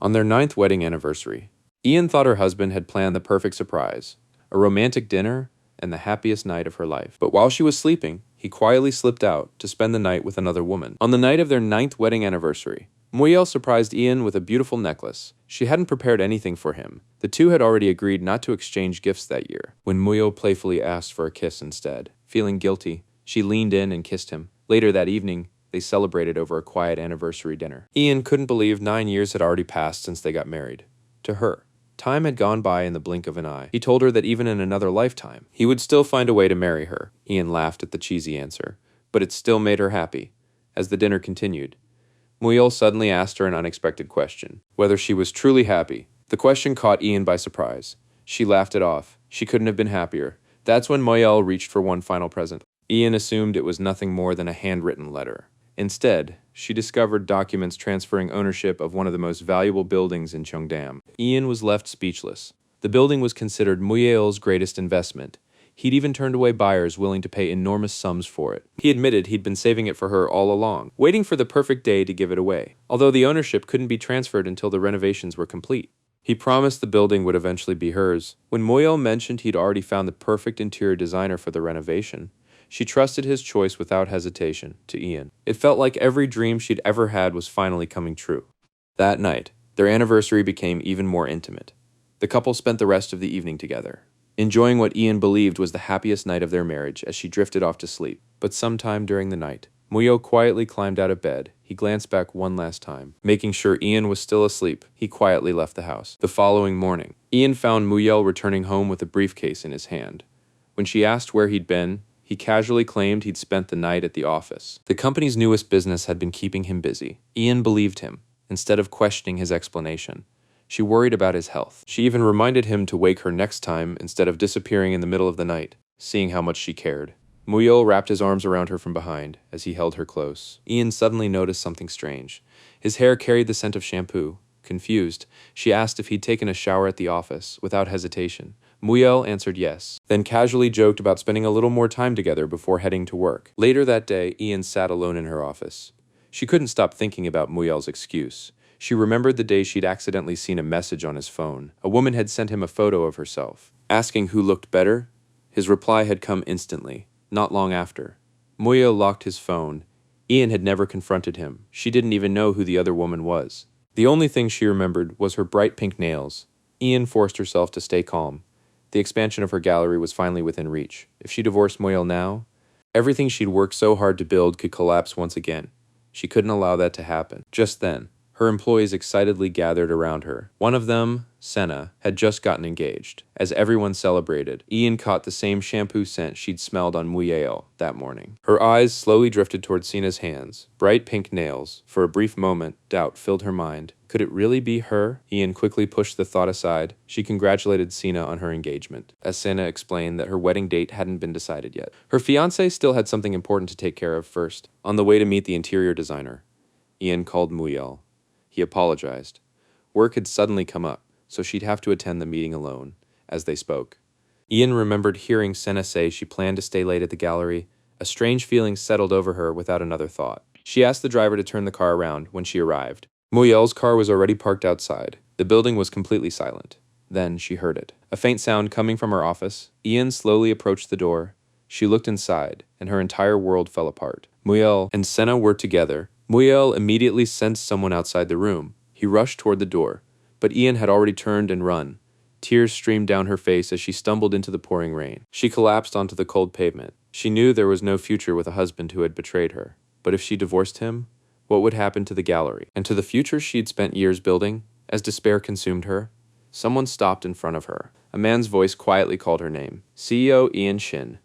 On their 9th wedding anniversary, Ian thought her husband had planned the perfect surprise, a romantic dinner and the happiest night of her life. But while she was sleeping, he quietly slipped out to spend the night with another woman. On the night of their 9th wedding anniversary, Muyel surprised Ian with a beautiful necklace. She hadn't prepared anything for him. The two had already agreed not to exchange gifts that year, when Muyel playfully asked for a kiss instead. Feeling guilty, she leaned in and kissed him. Later that evening, they celebrated over a quiet anniversary dinner. Ian couldn't believe 9 years had already passed since they got married. To her, time had gone by in the blink of an eye. He told her that even in another lifetime, he would still find a way to marry her. Ian laughed at the cheesy answer, but it still made her happy. As the dinner continued, Muyel suddenly asked her an unexpected question, whether she was truly happy. The question caught Ian by surprise. She laughed it off. She couldn't have been happier. That's when Muyel reached for one final present. Ian assumed it was nothing more than a handwritten letter. Instead, she discovered documents transferring ownership of one of the most valuable buildings in Cheongdam. Ian was left speechless. The building was considered Muyel's greatest investment. He'd even turned away buyers willing to pay enormous sums for it. He admitted he'd been saving it for her all along, waiting for the perfect day to give it away, although the ownership couldn't be transferred until the renovations were complete. He promised the building would eventually be hers. When Muyel mentioned he'd already found the perfect interior designer for the renovation, she trusted his choice without hesitation to Ian. It felt like every dream she'd ever had was finally coming true. That night, their anniversary became even more intimate. The couple spent the rest of the evening together, enjoying what Ian believed was the happiest night of their marriage as she drifted off to sleep. But sometime during the night, Muyel quietly climbed out of bed. He glanced back one last time. Making sure Ian was still asleep, he quietly left the house. The following morning, Ian found Muyel returning home with a briefcase in his hand. When she asked where he'd been, he casually claimed he'd spent the night at the office. The company's newest business had been keeping him busy. Ian believed him, instead of questioning his explanation. She worried about his health. She even reminded him to wake her next time instead of disappearing in the middle of the night, seeing how much she cared. Muyel wrapped his arms around her from behind as he held her close. Ian suddenly noticed something strange. His hair carried the scent of shampoo. Confused, she asked if he'd taken a shower at the office, without hesitation. Muyel answered yes, then casually joked about spending a little more time together before heading to work. Later that day, Ian sat alone in her office. She couldn't stop thinking about Muyel's excuse. She remembered the day she'd accidentally seen a message on his phone. A woman had sent him a photo of herself, asking who looked better. His reply had come instantly, not long after. Muyel locked his phone. Ian had never confronted him. She didn't even know who the other woman was. The only thing she remembered was her bright pink nails. Ian forced herself to stay calm. The expansion of her gallery was finally within reach. If she divorced Muyel now, everything she'd worked so hard to build could collapse once again. She couldn't allow that to happen. Just then, her employees excitedly gathered around her. One of them, Senna, had just gotten engaged. As everyone celebrated, Ian caught the same shampoo scent she'd smelled on Muyel that morning. Her eyes slowly drifted toward Sina's hands. Bright pink nails. For a brief moment, doubt filled her mind. Could it really be her? Ian quickly pushed the thought aside. She congratulated Sina on her engagement, as Sina explained that her wedding date hadn't been decided yet. Her fiancé still had something important to take care of first. On the way to meet the interior designer, Ian called Muyel. He apologized. Work had suddenly come up, so she'd have to attend the meeting alone. As they spoke, Ian remembered hearing Senna say she planned to stay late at the gallery. A strange feeling settled over her without another thought. She asked the driver to turn the car around when she arrived. Muyel's car was already parked outside. The building was completely silent. Then she heard it. A faint sound coming from her office. Ian slowly approached the door. She looked inside, and her entire world fell apart. Muyel and Senna were together. Muyel immediately sensed someone outside the room. He rushed toward the door, but Ian had already turned and run. Tears streamed down her face as she stumbled into the pouring rain. She collapsed onto the cold pavement. She knew there was no future with a husband who had betrayed her. But if she divorced him, what would happen to the gallery? And to the future she'd spent years building? As despair consumed her, someone stopped in front of her. A man's voice quietly called her name. CEO Ian Shin.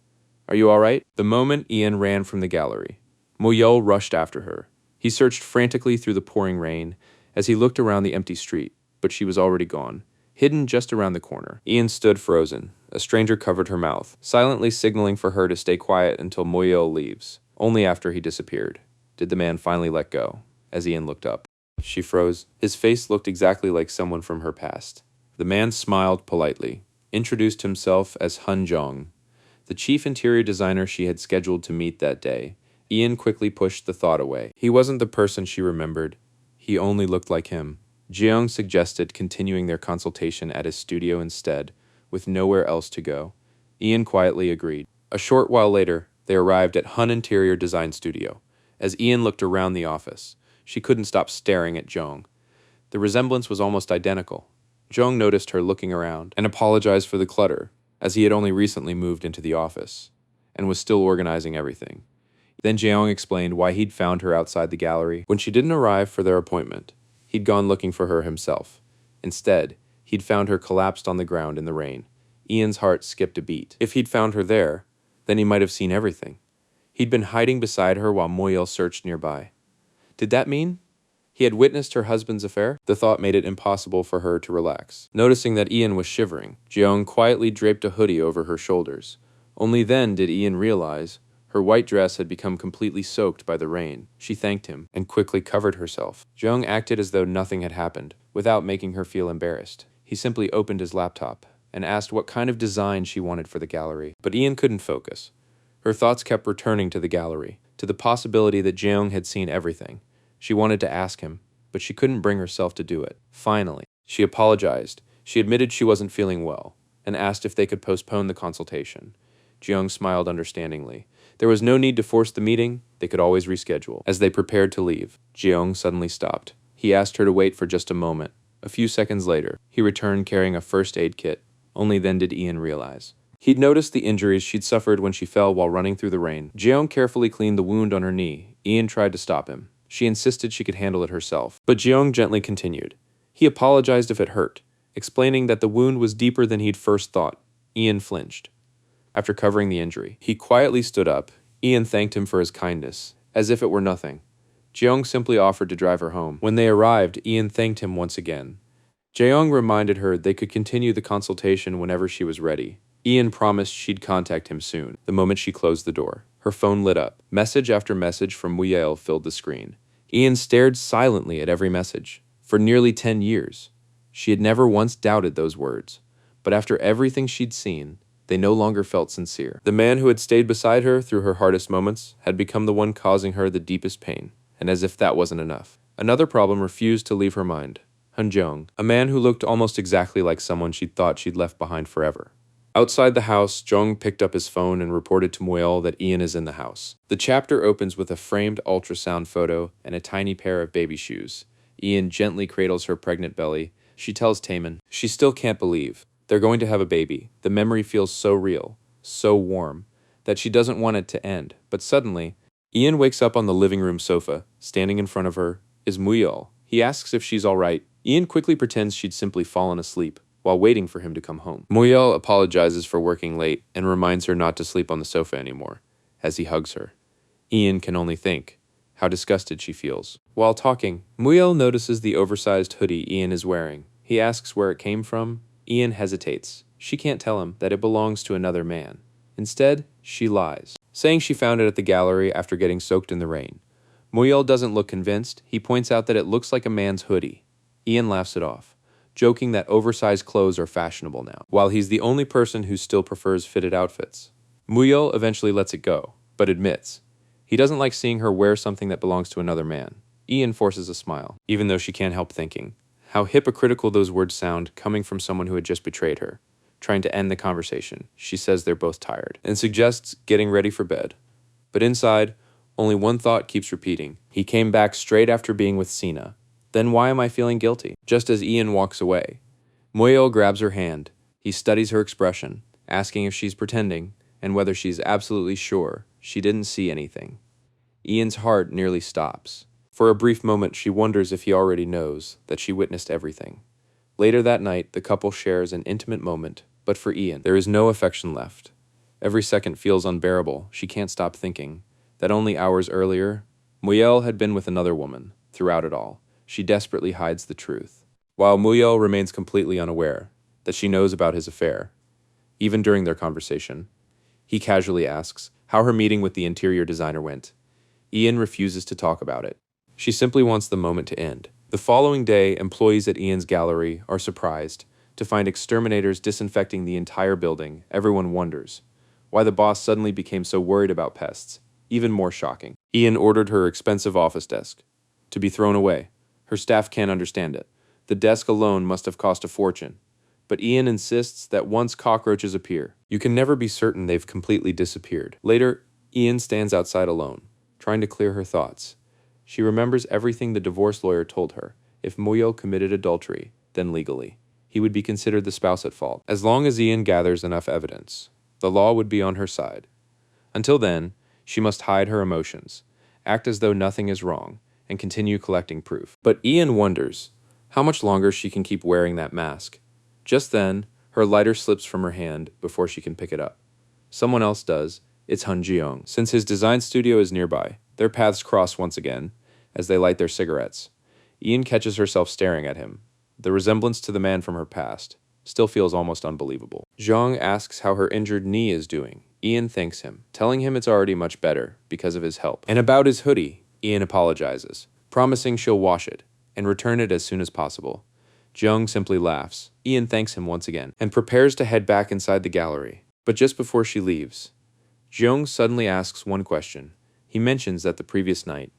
Are you all right? The moment Ian ran from the gallery, Muyel rushed after her. He searched frantically through the pouring rain as he looked around the empty street, but she was already gone, hidden just around the corner. Ian stood frozen. A stranger covered her mouth, silently signaling for her to stay quiet until Muyel leaves. Only after he disappeared did the man finally let go. As Ian looked up, she froze. His face looked exactly like someone from her past. The man smiled politely, introduced himself as Han Jong, the chief interior designer she had scheduled to meet that day. Ian quickly pushed the thought away. He wasn't the person she remembered. He only looked like him, Jeong suggested continuing their consultation at his studio instead, with nowhere else to go. Ian quietly agreed. A short while later, they arrived at Hun Interior Design Studio. As Ian looked around the office, she couldn't stop staring at Jeong. The resemblance was almost identical. Jeong noticed her looking around and apologized for the clutter, as he had only recently moved into the office and was still organizing everything. Then Jeong explained why he'd found her outside the gallery. When she didn't arrive for their appointment, he'd gone looking for her himself. Instead, he'd found her collapsed on the ground in the rain. Ian's heart skipped a beat. If he'd found her there, then he might have seen everything. He'd been hiding beside her while Moyel searched nearby. Did that mean he had witnessed her husband's affair? The thought made it impossible for her to relax. Noticing that Ian was shivering, Jeong quietly draped a hoodie over her shoulders. Only then did Ian realize her white dress had become completely soaked by the rain. She thanked him and quickly covered herself. Jeong acted as though nothing had happened, without making her feel embarrassed. He simply opened his laptop and asked what kind of design she wanted for the gallery. But Ian couldn't focus. Her thoughts kept returning to the gallery, to the possibility that Jeong had seen everything. She wanted to ask him, but she couldn't bring herself to do it. Finally, she apologized. She admitted she wasn't feeling well, and asked if they could postpone the consultation. Jeong smiled understandingly. There was no need to force the meeting. They could always reschedule. As they prepared to leave, Jeong suddenly stopped. He asked her to wait for just a moment. A few seconds later, he returned carrying a first aid kit. Only then did Ian realize. He'd noticed the injuries she'd suffered when she fell while running through the rain. Jeong carefully cleaned the wound on her knee. Ian tried to stop him. She insisted she could handle it herself. But Jeong gently continued. He apologized if it hurt, explaining that the wound was deeper than he'd first thought. Ian flinched. After covering the injury, he quietly stood up. Ian thanked him for his kindness, as if it were nothing. Jeong simply offered to drive her home. When they arrived, Ian thanked him once again. Jeong reminded her they could continue the consultation whenever she was ready. Ian promised she'd contact him soon, the moment she closed the door. Her phone lit up. Message after message from Muyael filled the screen. Ian stared silently at every message. For nearly 10 years, she had never once doubted those words. But after everything she'd seen, they no longer felt sincere. The man who had stayed beside her through her hardest moments had become the one causing her the deepest pain. And as if that wasn't enough, another problem refused to leave her mind. Hunjeong, a man who looked almost exactly like someone she'd thought she'd left behind forever. Outside the house, Jeong picked up his phone and reported to Moyel that Ian is in the house. The chapter opens with a framed ultrasound photo and a tiny pair of baby shoes. Ian gently cradles her pregnant belly. She tells Taemin she still can't believe they're going to have a baby. The memory feels so real, so warm, that she doesn't want it to end. But suddenly, Ian wakes up on the living room sofa. Standing in front of her is Moyel. He asks if she's all right. Ian quickly pretends she'd simply fallen asleep while waiting for him to come home. Moyel apologizes for working late and reminds her not to sleep on the sofa anymore, as he hugs her. Ian can only think how disgusted she feels. While talking, Moyel notices the oversized hoodie Ian is wearing. He asks where it came from. Ian hesitates. She can't tell him that it belongs to another man. Instead, she lies, saying she found it at the gallery after getting soaked in the rain. Moyel doesn't look convinced. He points out that it looks like a man's hoodie. Ian laughs it off, joking that oversized clothes are fashionable now, while he's the only person who still prefers fitted outfits. Moyel eventually lets it go, but admits he doesn't like seeing her wear something that belongs to another man. Ian forces a smile, even though she can't help thinking how hypocritical those words sound coming from someone who had just betrayed her. Trying to end the conversation, she says they're both tired, and suggests getting ready for bed. But inside, only one thought keeps repeating. He came back straight after being with Sina. Then why am I feeling guilty? Just as Ian walks away, Moyel grabs her hand. He studies her expression, asking if she's pretending, and whether she's absolutely sure she didn't see anything. Ian's heart nearly stops. For a brief moment, she wonders if he already knows that she witnessed everything. Later that night, the couple shares an intimate moment, but for Ian, there is no affection left. Every second feels unbearable. She can't stop thinking that only hours earlier, Moyel had been with another woman. Throughout it all, she desperately hides the truth, while Moyel remains completely unaware that she knows about his affair. Even during their conversation, he casually asks how her meeting with the interior designer went. Ian refuses to talk about it. She simply wants the moment to end. The following day, employees at Ian's gallery are surprised to find exterminators disinfecting the entire building. Everyone wonders why the boss suddenly became so worried about pests. Even more shocking, Ian ordered her expensive office desk to be thrown away. Her staff can't understand it, The desk alone must have cost a fortune. But Ian insists that once cockroaches appear, you can never be certain they've completely disappeared. Later, Ian stands outside alone, trying to clear her thoughts. She remembers everything the divorce lawyer told her. If Muyol committed adultery, then legally, he would be considered the spouse at fault. As long as Ian gathers enough evidence, the law would be on her side. Until then, she must hide her emotions, act as though nothing is wrong, and continue collecting proof. But Ian wonders how much longer she can keep wearing that mask. Just then, her lighter slips from her hand before she can pick it up. Someone else does. It's Han Jiyoung. Since his design studio is nearby, their paths cross once again as they light their cigarettes. Ian catches herself staring at him. The resemblance to the man from her past still feels almost unbelievable. Jiyoung asks how her injured knee is doing. Ian thanks him, telling him it's already much better because of his help. And about his hoodie, Ian apologizes, promising she'll wash it and return it as soon as possible. Jiyoung simply laughs. Ian thanks him once again and prepares to head back inside the gallery. But just before she leaves, Jiyoung suddenly asks one question. He mentions that the previous night,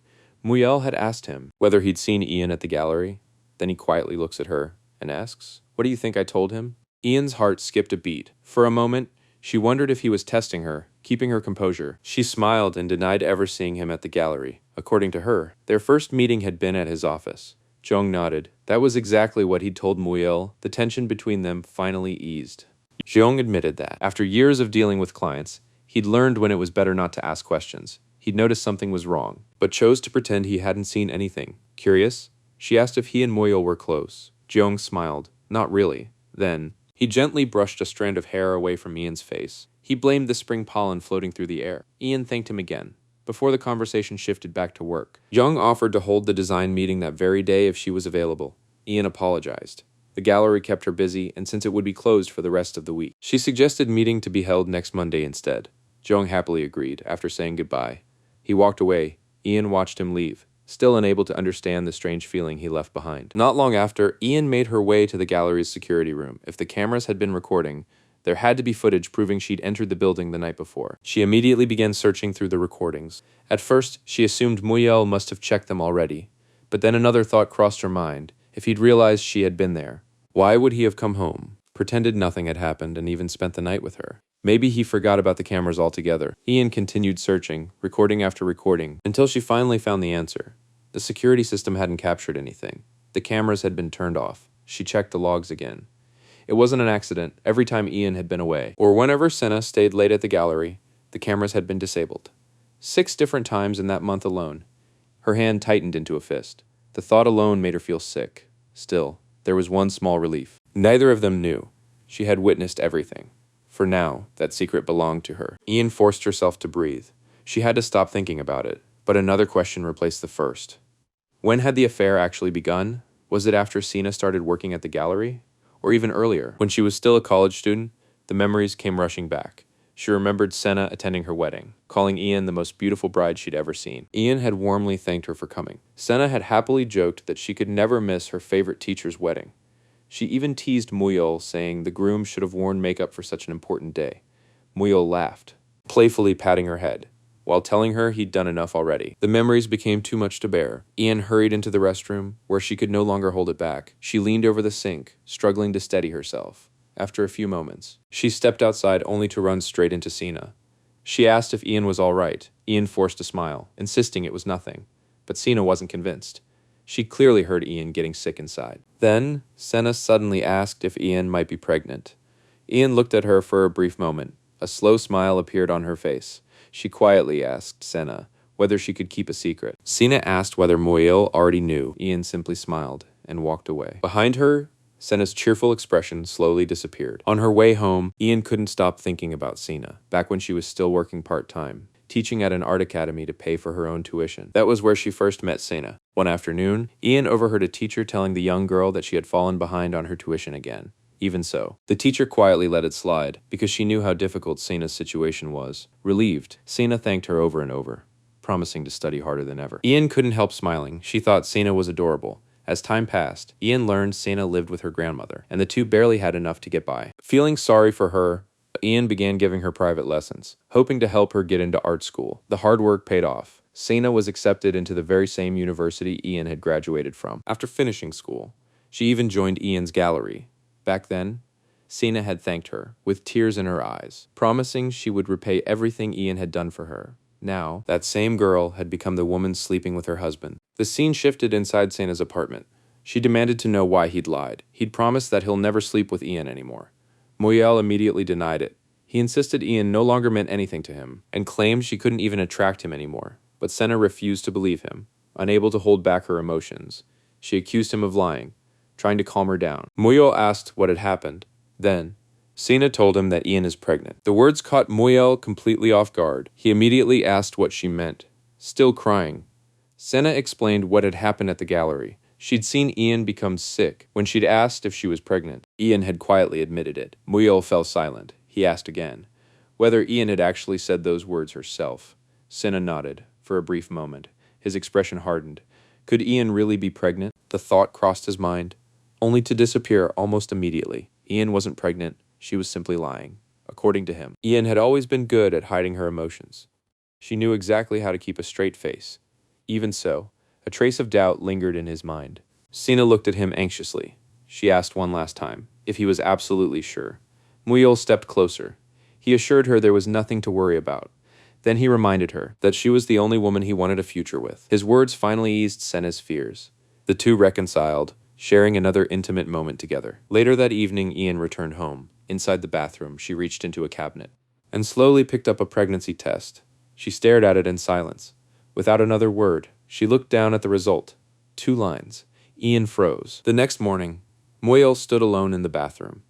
Muyel had asked him whether he'd seen Ian at the gallery. Then he quietly looks at her and asks, "What do you think I told him?" Ian's heart skipped a beat. For a moment, she wondered if he was testing her, keeping her composure. She smiled and denied ever seeing him at the gallery. According to her, their first meeting had been at his office. Jiyoung nodded. That was exactly what he'd told Muyel. The tension between them finally eased. Jiyoung admitted that, after years of dealing with clients, he'd learned when it was better not to ask questions. He'd noticed something was wrong, but chose to pretend he hadn't seen anything. Curious, she asked if he and Muyel were close. Jiyoung smiled. Not really. Then, he gently brushed a strand of hair away from Ian's face. He blamed the spring pollen floating through the air. Ian thanked him again, before the conversation shifted back to work. Jiyoung offered to hold the design meeting that very day if she was available. Ian apologized. The gallery kept her busy, and since it would be closed for the rest of the week, she suggested meeting to be held next Monday instead. Jiyoung happily agreed, after saying goodbye. He walked away. Ian watched him leave, still unable to understand the strange feeling he left behind. Not long after, Ian made her way to the gallery's security room. If the cameras had been recording, there had to be footage proving she'd entered the building the night before. She immediately began searching through the recordings. At first, she assumed Muyel must have checked them already. But then another thought crossed her mind. If he'd realized she had been there, why would he have come home, pretended nothing had happened, and even spent the night with her? Maybe he forgot about the cameras altogether. Ian continued searching, recording after recording, until she finally found the answer. The security system hadn't captured anything. The cameras had been turned off. She checked the logs again. It wasn't an accident. Every time Ian had been away, or whenever Senna stayed late at the gallery, the cameras had been disabled. 6 different times in that month alone. Her hand tightened into a fist. The thought alone made her feel sick. Still, there was one small relief. Neither of them knew. She had witnessed everything. For now, that secret belonged to her. Ian forced herself to breathe. She had to stop thinking about it. But another question replaced the first. When had the affair actually begun? Was it after Sina started working at the gallery? Or even earlier, when she was still a college student? The memories came rushing back. She remembered Senna attending her wedding, calling Ian the most beautiful bride she'd ever seen. Ian had warmly thanked her for coming. Senna had happily joked that she could never miss her favorite teacher's wedding. She even teased Muyol, saying the groom should have worn makeup for such an important day. Muyol laughed, playfully patting her head, while telling her he'd done enough already. The memories became too much to bear. Ian hurried into the restroom, where she could no longer hold it back. She leaned over the sink, struggling to steady herself. After a few moments, she stepped outside only to run straight into Sina. She asked if Ian was all right. Ian forced a smile, insisting it was nothing. But Sina wasn't convinced. She clearly heard Ian getting sick inside. Then, Senna suddenly asked if Ian might be pregnant. Ian looked at her for a brief moment. A slow smile appeared on her face. She quietly asked Senna whether she could keep a secret. Sina asked whether Moyel already knew. Ian simply smiled and walked away. Behind her, Senna's cheerful expression slowly disappeared. On her way home, Ian couldn't stop thinking about Sina, back when she was still working part-time, teaching at an art academy to pay for her own tuition. That was where she first met Sina. One afternoon, Ian overheard a teacher telling the young girl that she had fallen behind on her tuition again. Even so, the teacher quietly let it slide, because she knew how difficult Sina's situation was. Relieved, Sina thanked her over and over, promising to study harder than ever. Ian couldn't help smiling. She thought Sina was adorable. As time passed, Ian learned Sina lived with her grandmother, and the two barely had enough to get by. Feeling sorry for her, Ian began giving her private lessons, hoping to help her get into art school. The hard work paid off. Sina was accepted into the very same university Ian had graduated from. After finishing school, She even joined Ian's gallery. Back then, Sina had thanked her, with tears in her eyes, promising she would repay everything Ian had done for her. Now, that same girl had become the woman sleeping with her husband. The scene shifted inside Sina's apartment. She demanded to know why he'd lied. He'd promised that he'll never sleep with Ian anymore. Moyel immediately denied it. He insisted Ian no longer meant anything to him, and claimed she couldn't even attract him anymore. But Sena refused to believe him, unable to hold back her emotions. She accused him of lying, trying to calm her down. Moyel asked what had happened. Then, Sina told him that Ian is pregnant. The words caught Moyel completely off guard. He immediately asked what she meant, still crying. Sena explained what had happened at the gallery. She'd seen Ian become sick. When she'd asked if she was pregnant, Ian had quietly admitted it. Moyel fell silent. He asked again, whether Ian had actually said those words herself. Sena nodded, for a brief moment. His expression hardened. Could Ian really be pregnant? The thought crossed his mind, only to disappear almost immediately. Ian wasn't pregnant. She was simply lying. According to him, Ian had always been good at hiding her emotions. She knew exactly how to keep a straight face. Even so, a trace of doubt lingered in his mind. Sina looked at him anxiously. She asked one last time, if he was absolutely sure. Moyel stepped closer. He assured her there was nothing to worry about. Then he reminded her that she was the only woman he wanted a future with. His words finally eased Sena's fears. The two reconciled, sharing another intimate moment together. Later that evening, Ian returned home. Inside the bathroom, she reached into a cabinet and slowly picked up a pregnancy test. She stared at it in silence. Without another word, she looked down at the result. 2 lines. Ian froze. The next morning, Moyel stood alone in the bathroom,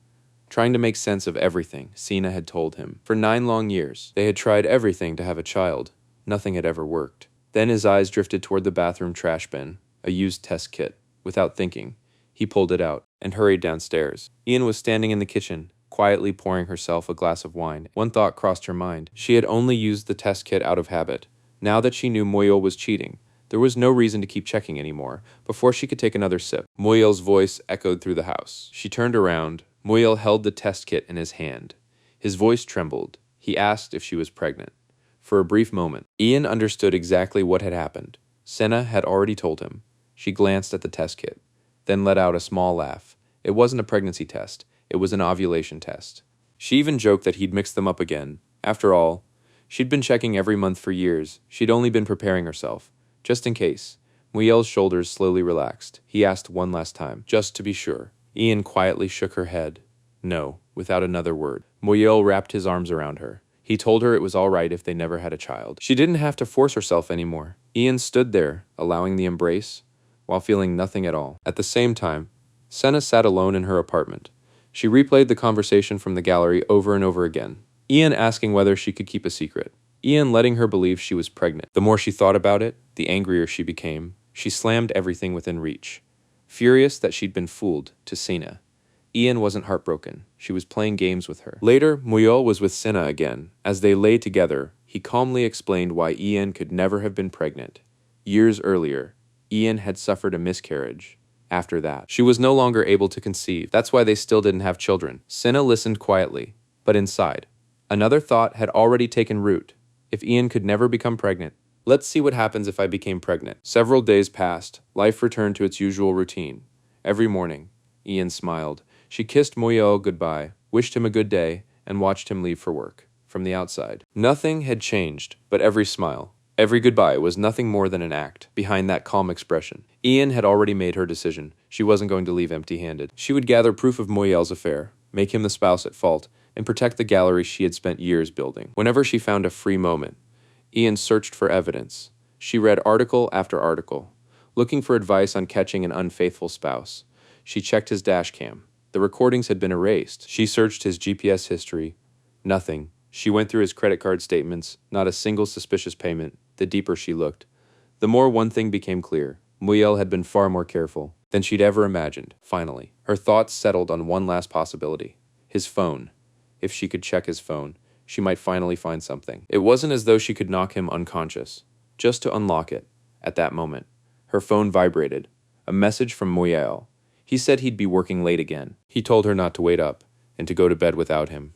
trying to make sense of everything Sina had told him. For 9 long years, they had tried everything to have a child. Nothing had ever worked. Then his eyes drifted toward the bathroom trash bin, a used test kit. Without thinking, he pulled it out and hurried downstairs. Ian was standing in the kitchen, quietly pouring herself a glass of wine. One thought crossed her mind. She had only used the test kit out of habit. Now that she knew Moyel was cheating, there was no reason to keep checking anymore. Before she could take another sip, Moyel's voice echoed through the house. She turned around. Moyel held the test kit in his hand. His voice trembled. He asked if she was pregnant. For a brief moment, Ian understood exactly what had happened. Sena had already told him. She glanced at the test kit, then let out a small laugh. It wasn't a pregnancy test. It was an ovulation test. She even joked that he'd mixed them up again. After all, she'd been checking every month for years. She'd only been preparing herself, just in case. Moyel's shoulders slowly relaxed. He asked one last time, just to be sure. Ian quietly shook her head. No, without another word. Moyel wrapped his arms around her. He told her it was all right if they never had a child. She didn't have to force herself anymore. Ian stood there, allowing the embrace, while feeling nothing at all. At the same time, Sena sat alone in her apartment. She replayed the conversation from the gallery over and over again. Ian asking whether she could keep a secret. Ian letting her believe she was pregnant. The more she thought about it, the angrier she became. She slammed everything within reach. Furious that she'd been fooled, to Sena. Ian wasn't heartbroken. She was playing games with her. Later, Moyel was with Sena again. As they lay together, he calmly explained why Ian could never have been pregnant. Years earlier, Ian had suffered a miscarriage. After that, she was no longer able to conceive. That's why they still didn't have children. Sena listened quietly, but inside, another thought had already taken root. If Ian could never become pregnant, let's see what happens if I became pregnant. Several days passed. Life returned to its usual routine. Every morning, Ian smiled. She kissed Moyel goodbye, wished him a good day, and watched him leave for work. From the outside, nothing had changed, but every smile, every goodbye was nothing more than an act behind that calm expression. Ian had already made her decision. She wasn't going to leave empty-handed. She would gather proof of Moyel's affair, make him the spouse at fault, and protect the gallery she had spent years building. Whenever she found a free moment, Ian searched for evidence. She read article after article, looking for advice on catching an unfaithful spouse. She checked his dash cam. The recordings had been erased. She searched his GPS history. Nothing. She went through his credit card statements. Not a single suspicious payment. The deeper she looked, the more one thing became clear. Moyel had been far more careful than she'd ever imagined. Finally, her thoughts settled on one last possibility. His phone. If she could check his phone, she might finally find something. It wasn't as though she could knock him unconscious. Just to unlock it, at that moment, her phone vibrated. A message from Moyel. He said he'd be working late again. He told her not to wait up and to go to bed without him.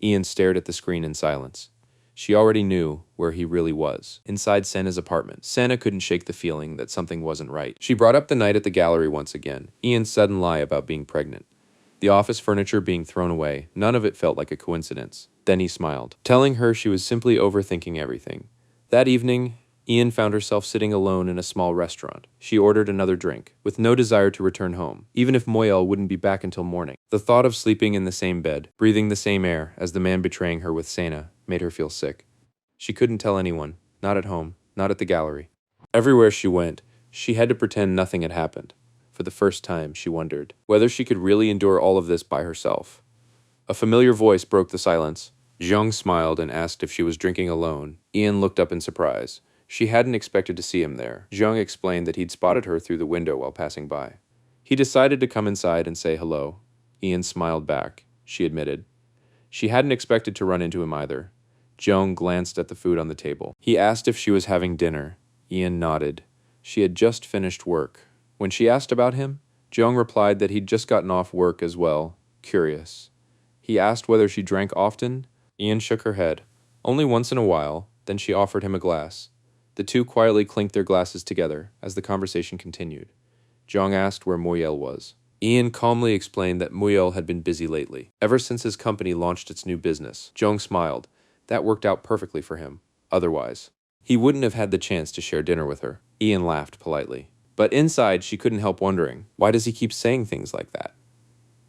Ian stared at the screen in silence. She already knew where he really was, inside Sana's apartment. Sana couldn't shake the feeling that something wasn't right. She brought up the night at the gallery once again, Ian's sudden lie about being pregnant. The office furniture being thrown away, none of it felt like a coincidence. Then he smiled, telling her she was simply overthinking everything. That evening, Ian found herself sitting alone in a small restaurant. She ordered another drink, with no desire to return home, even if Moyel wouldn't be back until morning. The thought of sleeping in the same bed, breathing the same air as the man betraying her with Sana, made her feel sick. She couldn't tell anyone, not at home, not at the gallery. Everywhere she went, she had to pretend nothing had happened. For the first time, she wondered whether she could really endure all of this by herself. A familiar voice broke the silence. Zhang smiled and asked if she was drinking alone. Ian looked up in surprise. She hadn't expected to see him there. Zhang explained that he'd spotted her through the window while passing by. He decided to come inside and say hello. Ian smiled back, she admitted. She hadn't expected to run into him either. Zhang glanced at the food on the table. He asked if she was having dinner. Ian nodded. She had just finished work. When she asked about him, Zhang replied that he'd just gotten off work as well, curious. He asked whether she drank often. Ian shook her head. Only once in a while, then she offered him a glass. The two quietly clinked their glasses together as the conversation continued. Zhang asked where Moyel was. Ian calmly explained that Moyel had been busy lately, ever since his company launched its new business. Zhang smiled. That worked out perfectly for him. Otherwise, he wouldn't have had the chance to share dinner with her. Ian laughed politely. But inside, she couldn't help wondering, why does he keep saying things like that?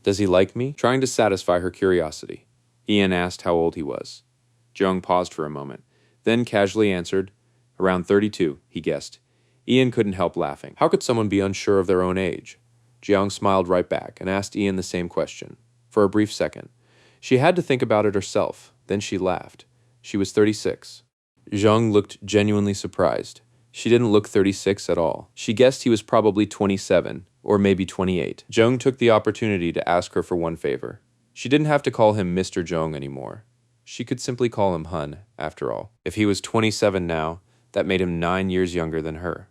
Does he like me? Trying to satisfy her curiosity, Ian asked how old he was. Zhang paused for a moment, then casually answered, around 32, he guessed. Ian couldn't help laughing. How could someone be unsure of their own age? Zhang smiled right back and asked Ian the same question. For a brief second, she had to think about it herself, then she laughed. She was 36. Zhang looked genuinely surprised. She didn't look 36 at all. She guessed he was probably 27, or maybe 28. Zhang took the opportunity to ask her for one favor. She didn't have to call him Mr. Zhang anymore. She could simply call him Hun, after all. If he was 27 now, that made him 9 years younger than her.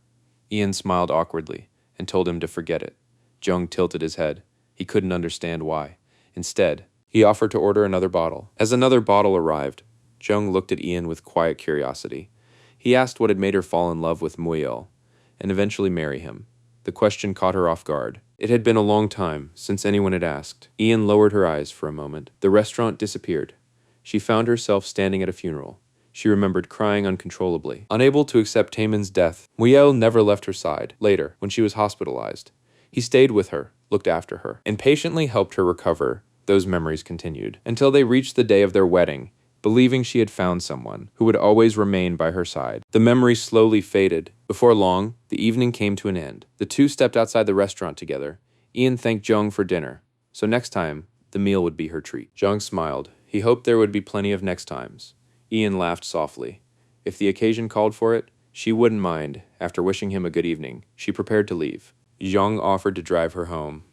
Ian smiled awkwardly and told him to forget it. Zhang tilted his head. He couldn't understand why. Instead, he offered to order another bottle. As another bottle arrived, Zhang looked at Ian with quiet curiosity. He asked what had made her fall in love with Moyel, and eventually marry him. The question caught her off guard. It had been a long time since anyone had asked. Ian lowered her eyes for a moment. The restaurant disappeared. She found herself standing at a funeral. She remembered crying uncontrollably. Unable to accept Taemin's death, Moyel never left her side. Later, when she was hospitalized, he stayed with her, looked after her, and patiently helped her recover. Those memories continued, until they reached the day of their wedding, believing she had found someone who would always remain by her side. The memory slowly faded. Before long, the evening came to an end. The two stepped outside the restaurant together. Ian thanked Zhang for dinner, so next time, the meal would be her treat. Zhang smiled. He hoped there would be plenty of next times. Ian laughed softly. If the occasion called for it, she wouldn't mind. After wishing him a good evening, she prepared to leave. Zhang offered to drive her home.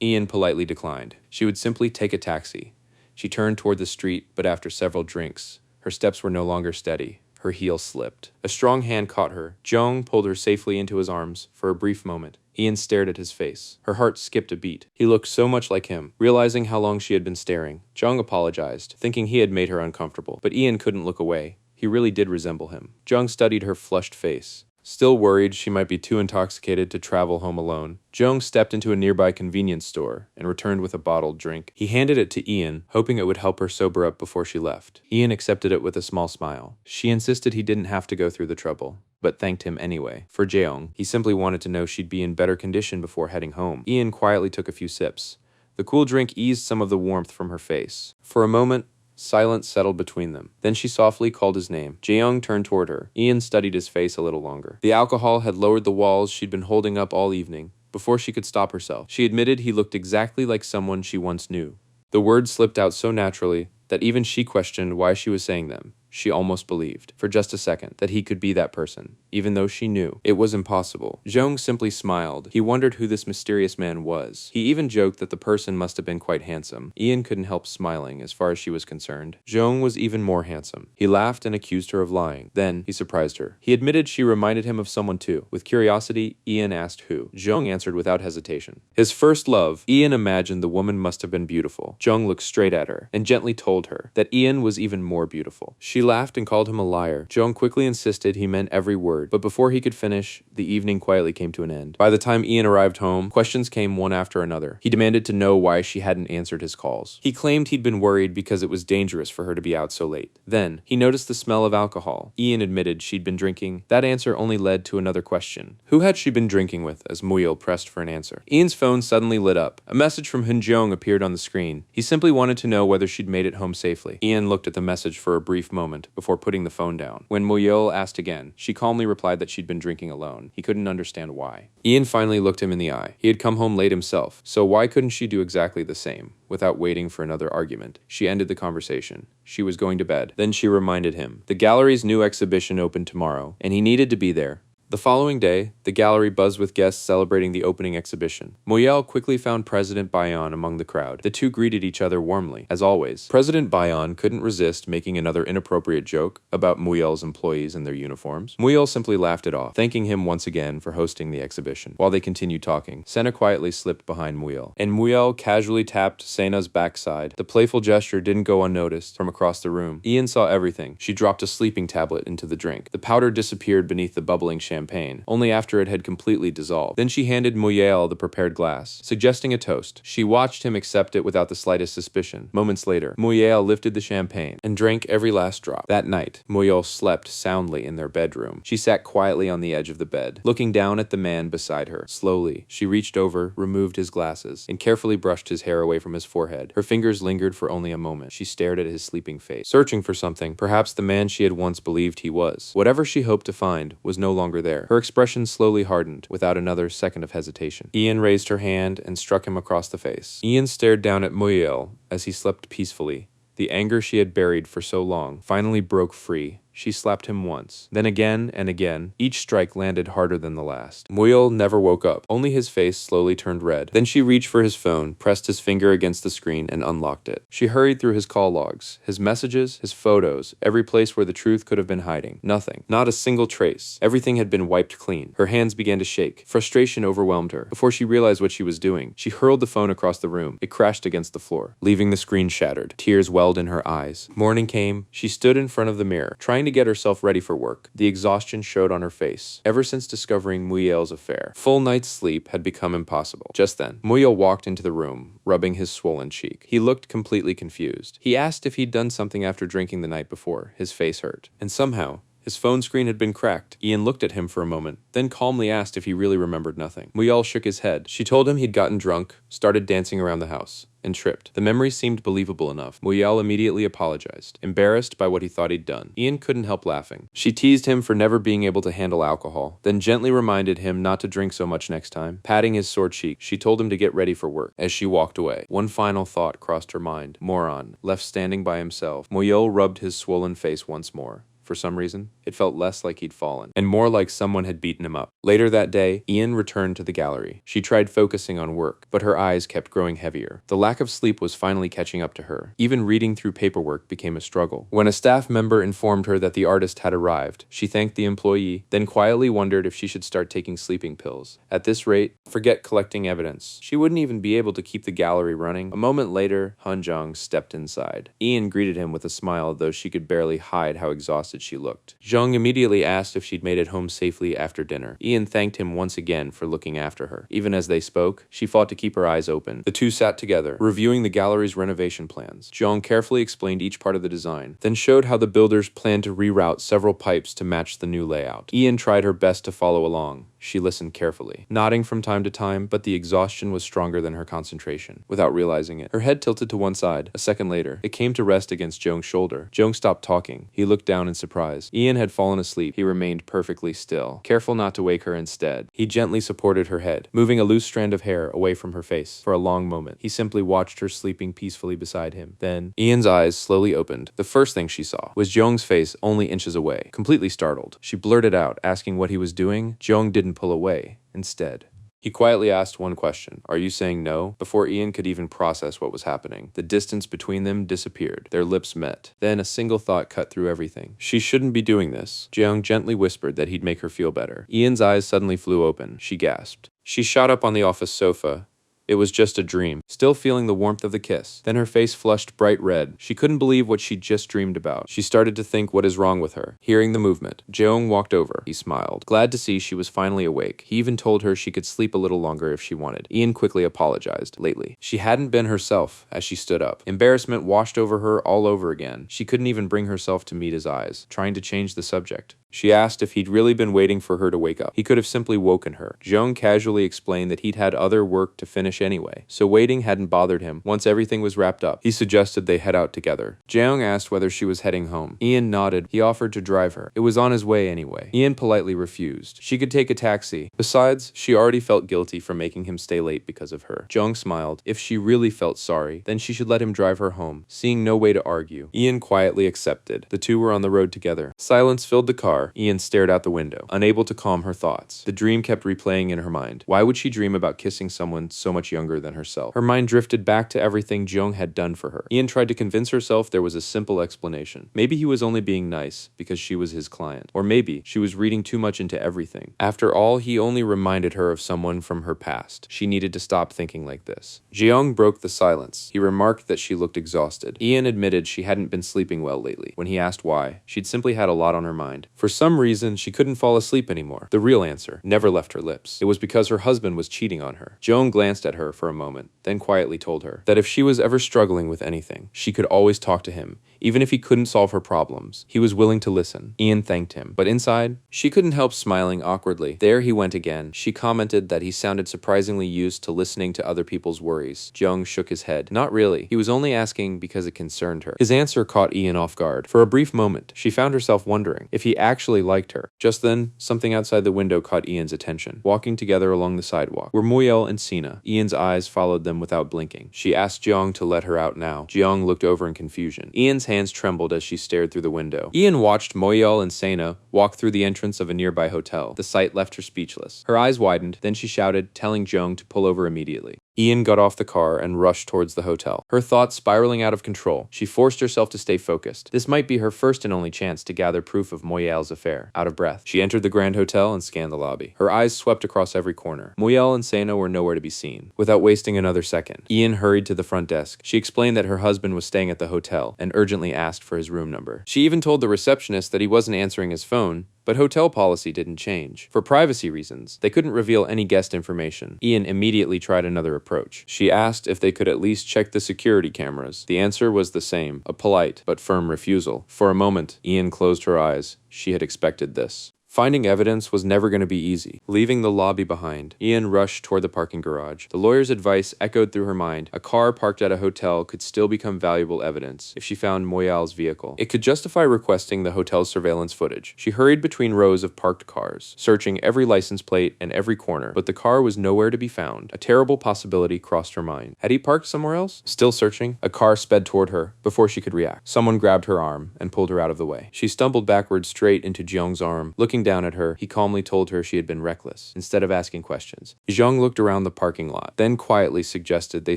Ian politely declined. She would simply take a taxi. She turned toward the street, but after several drinks, her steps were no longer steady. Her heel slipped. A strong hand caught her. Zhang pulled her safely into his arms for a brief moment. Ian stared at his face. Her heart skipped a beat. He looked so much like him. Realizing how long she had been staring, Zhang apologized, thinking he had made her uncomfortable. But Ian couldn't look away. He really did resemble him. Zhang studied her flushed face. Still worried she might be too intoxicated to travel home alone, Zhang stepped into a nearby convenience store and returned with a bottled drink. He handed it to Ian, hoping it would help her sober up before she left. Ian accepted it with a small smile. She insisted he didn't have to go through the trouble, but thanked him anyway. For Jeong, he simply wanted to know she'd be in better condition before heading home. Ian quietly took a few sips. The cool drink eased some of the warmth from her face. For a moment, silence settled between them. Then she softly called his name. Jeong turned toward her. Ian studied his face a little longer. The alcohol had lowered the walls she'd been holding up all evening. Before she could stop herself, she admitted he looked exactly like someone she once knew. The words slipped out so naturally that even she questioned why she was saying them. She almost believed, for just a second, that he could be that person. even though she knew it was impossible. Jung simply smiled. He wondered who this mysterious man was. He even joked that the person must have been quite handsome. Ian couldn't help smiling as far as she was concerned. Jung was even more handsome. He laughed and accused her of lying. Then he surprised her. He admitted she reminded him of someone too. With curiosity, Ian asked who. Jung answered without hesitation. His first love. Ian imagined the woman must have been beautiful. Jung looked straight at her and gently told her that Ian was even more beautiful. She laughed and called him a liar. Jung quickly insisted he meant every word, but before he could finish, the evening quietly came to an end. By the time Ian arrived home, questions came one after another. He demanded to know why she hadn't answered his calls. He claimed he'd been worried because it was dangerous for her to be out so late. Then, he noticed the smell of alcohol. Ian admitted she'd been drinking. That answer only led to another question. Who had she been drinking with, as Muyil pressed for an answer? Ian's phone suddenly lit up. A message from Hunjong appeared on the screen. He simply wanted to know whether she'd made it home safely. Ian looked at the message for a brief moment before putting the phone down. When Muyil asked again, she calmly replied that she'd been drinking alone. He couldn't understand why. Ian finally looked him in the eye. He had come home late himself, so why couldn't she do exactly the same? Without waiting for another argument, she ended the conversation. She was going to bed. Then she reminded him. The gallery's new exhibition opened tomorrow, and he needed to be there. The following day, the gallery buzzed with guests celebrating the opening exhibition. Muyal quickly found President Bayan among the crowd. The two greeted each other warmly, as always. President Bayan couldn't resist making another inappropriate joke about Muyal's employees and their uniforms. Muyal simply laughed it off, thanking him once again for hosting the exhibition. While they continued talking, Sena quietly slipped behind Muyal, and Muyal casually tapped Sena's backside. The playful gesture didn't go unnoticed from across the room. Ian saw everything. She dropped a sleeping tablet into the drink. The powder disappeared beneath the bubbling champagne, only after it had completely dissolved. Then she handed Muyal the prepared glass, suggesting a toast. She watched him accept it without the slightest suspicion. Moments later, Muyal lifted the champagne and drank every last drop. That night, Muyal slept soundly in their bedroom. She sat quietly on the edge of the bed, looking down at the man beside her. Slowly, she reached over, removed his glasses, and carefully brushed his hair away from his forehead. Her fingers lingered for only a moment. She stared at his sleeping face, searching for something, perhaps the man she had once believed he was. Whatever she hoped to find was no longer there. Her expression slowly hardened, without another second of hesitation. Ian raised her hand and struck him across the face. Ian stared down at Muyal as he slept peacefully. The anger she had buried for so long finally broke free. She slapped him once, then again and again. Each strike landed harder than the last. Muyal never woke up. Only his face slowly turned red. Then she reached for his phone, pressed his finger against the screen, and unlocked it. She hurried through his call logs, his messages, his photos, every place where the truth could have been hiding. Nothing. Not a single trace. Everything had been wiped clean. Her hands began to shake. Frustration overwhelmed her. Before she realized what she was doing, she hurled the phone across the room. It crashed against the floor, leaving the screen shattered. Tears welled in her eyes. Morning came. She stood in front of the mirror, trying to get herself ready for work. The exhaustion showed on her face. Ever since discovering Muyal's affair, full night's sleep had become impossible. Just then, Muyal walked into the room, rubbing his swollen cheek. He looked completely confused. He asked if he'd done something after drinking the night before. His face hurt. And somehow, his phone screen had been cracked. Ian looked at him for a moment, then calmly asked if he really remembered nothing. Muyal shook his head. She told him he'd gotten drunk, started dancing around the house, and tripped. The memory seemed believable enough. Muyal immediately apologized, embarrassed by what he thought he'd done. Ian couldn't help laughing. She teased him for never being able to handle alcohol, then gently reminded him not to drink so much next time. Patting his sore cheek, she told him to get ready for work. As she walked away, one final thought crossed her mind. Moron, left standing by himself. Muyal rubbed his swollen face once more. For some reason, it felt less like he'd fallen, and more like someone had beaten him up. Later that day, Ian returned to the gallery. She tried focusing on work, but her eyes kept growing heavier. The lack of sleep was finally catching up to her. Even reading through paperwork became a struggle. When a staff member informed her that the artist had arrived, she thanked the employee, then quietly wondered if she should start taking sleeping pills. At this rate, forget collecting evidence. She wouldn't even be able to keep the gallery running. A moment later, Hunjong stepped inside. Ian greeted him with a smile, though she could barely hide how exhausted she looked. Jung immediately asked if she'd made it home safely after dinner. Ian thanked him once again for looking after her. Even as they spoke, she fought to keep her eyes open. The two sat together, reviewing the gallery's renovation plans. Jung carefully explained each part of the design, then showed how the builders planned to reroute several pipes to match the new layout. Ian tried her best to follow along, She listened carefully, nodding from time to time, but the exhaustion was stronger than her concentration. Without realizing it, her head tilted to one side. A second later, it came to rest against Jung's shoulder. Jung stopped talking. He looked down in surprise. Ian had fallen asleep. He remained perfectly still, careful not to wake her instead. He gently supported her head, moving a loose strand of hair away from her face. For a long moment, he simply watched her sleeping peacefully beside him. Then, Ian's eyes slowly opened. The first thing she saw was Jung's face only inches away. Completely startled, she blurted out, asking what he was doing. Jung didn't pull away. Instead, he quietly asked one question. Are you saying no? Before Ian could even process what was happening, the distance between them disappeared. Their lips met. Then a single thought cut through everything. She shouldn't be doing this. Jeong gently whispered that he'd make her feel better. Ian's eyes suddenly flew open. She gasped. She shot up on the office sofa. It was just a dream, still feeling the warmth of the kiss. Then her face flushed bright red. She couldn't believe what she'd just dreamed about. She started to think, what is wrong with her? Hearing the movement, Jeong walked over. He smiled, glad to see she was finally awake. He even told her she could sleep a little longer if she wanted. Ian quickly apologized. Lately, she hadn't been herself as she stood up. Embarrassment washed over her all over again. She couldn't even bring herself to meet his eyes, trying to change the subject. She asked if he'd really been waiting for her to wake up. He could have simply woken her. Jeong casually explained that he'd had other work to finish anyway, so waiting hadn't bothered him. Once everything was wrapped up, he suggested they head out together. Jeong asked whether she was heading home. Ian nodded. He offered to drive her. It was on his way anyway. Ian politely refused. She could take a taxi. Besides, she already felt guilty for making him stay late because of her. Jeong smiled. If she really felt sorry, then she should let him drive her home. Seeing no way to argue, Ian quietly accepted. The two were on the road together. Silence filled the car. Ian stared out the window, unable to calm her thoughts. The dream kept replaying in her mind. Why would she dream about kissing someone so much younger than herself? Her mind drifted back to everything Jeong had done for her. Ian tried to convince herself there was a simple explanation. Maybe he was only being nice because she was his client. Or maybe she was reading too much into everything. After all, he only reminded her of someone from her past. She needed to stop thinking like this. Jeong broke the silence. He remarked that she looked exhausted. Ian admitted she hadn't been sleeping well lately. When he asked why, she'd simply had a lot on her mind. For some reason, she couldn't fall asleep anymore. The real answer never left her lips. It was because her husband was cheating on her. Jeong glanced at her for a moment, then quietly told her that if she was ever struggling with anything, she could always talk to him. Even if he couldn't solve her problems, he was willing to listen. Ian thanked him, but inside, she couldn't help smiling awkwardly. There he went again. She commented that he sounded surprisingly used to listening to other people's worries. Jeong shook his head. Not really. He was only asking because it concerned her. His answer caught Ian off guard. For a brief moment, she found herself wondering if he actually liked her. Just then, something outside the window caught Ian's attention. Walking together along the sidewalk were Muyel and Sina. Ian's eyes followed them without blinking. She asked Jeong to let her out now. Jeong looked over in confusion. Ian's hands trembled as she stared through the window. Ian watched Moyel and Sena walk through the entrance of a nearby hotel. The sight left her speechless. Her eyes widened, then she shouted, telling Jeong to pull over immediately. Ian got off the car and rushed towards the hotel. Her thoughts spiraling out of control, she forced herself to stay focused. This might be her first and only chance to gather proof of Moyel's affair. Out of breath, she entered the Grand Hotel and scanned the lobby. Her eyes swept across every corner. Moyel and Sena were nowhere to be seen. Without wasting another second, Ian hurried to the front desk. She explained that her husband was staying at the hotel and urgently asked for his room number. She even told the receptionist that he wasn't answering his phone, but hotel policy didn't change. For privacy reasons, they couldn't reveal any guest information. Ian immediately tried another approach. She asked if they could at least check the security cameras. The answer was the same, a polite but firm refusal. For a moment, Ian closed her eyes. She had expected this. Finding evidence was never going to be easy. Leaving the lobby behind, Ian rushed toward the parking garage. The lawyer's advice echoed through her mind. A car parked at a hotel could still become valuable evidence if she found Moyal's vehicle. It could justify requesting the hotel's surveillance footage. She hurried between rows of parked cars, searching every license plate and every corner, but the car was nowhere to be found. A terrible possibility crossed her mind. Had he parked somewhere else? Still searching, a car sped toward her. Before she could react, someone grabbed her arm and pulled her out of the way. She stumbled backwards straight into Jeong's arm. Looking down at her, he calmly told her she had been reckless, instead of asking questions. Jeong looked around the parking lot, then quietly suggested they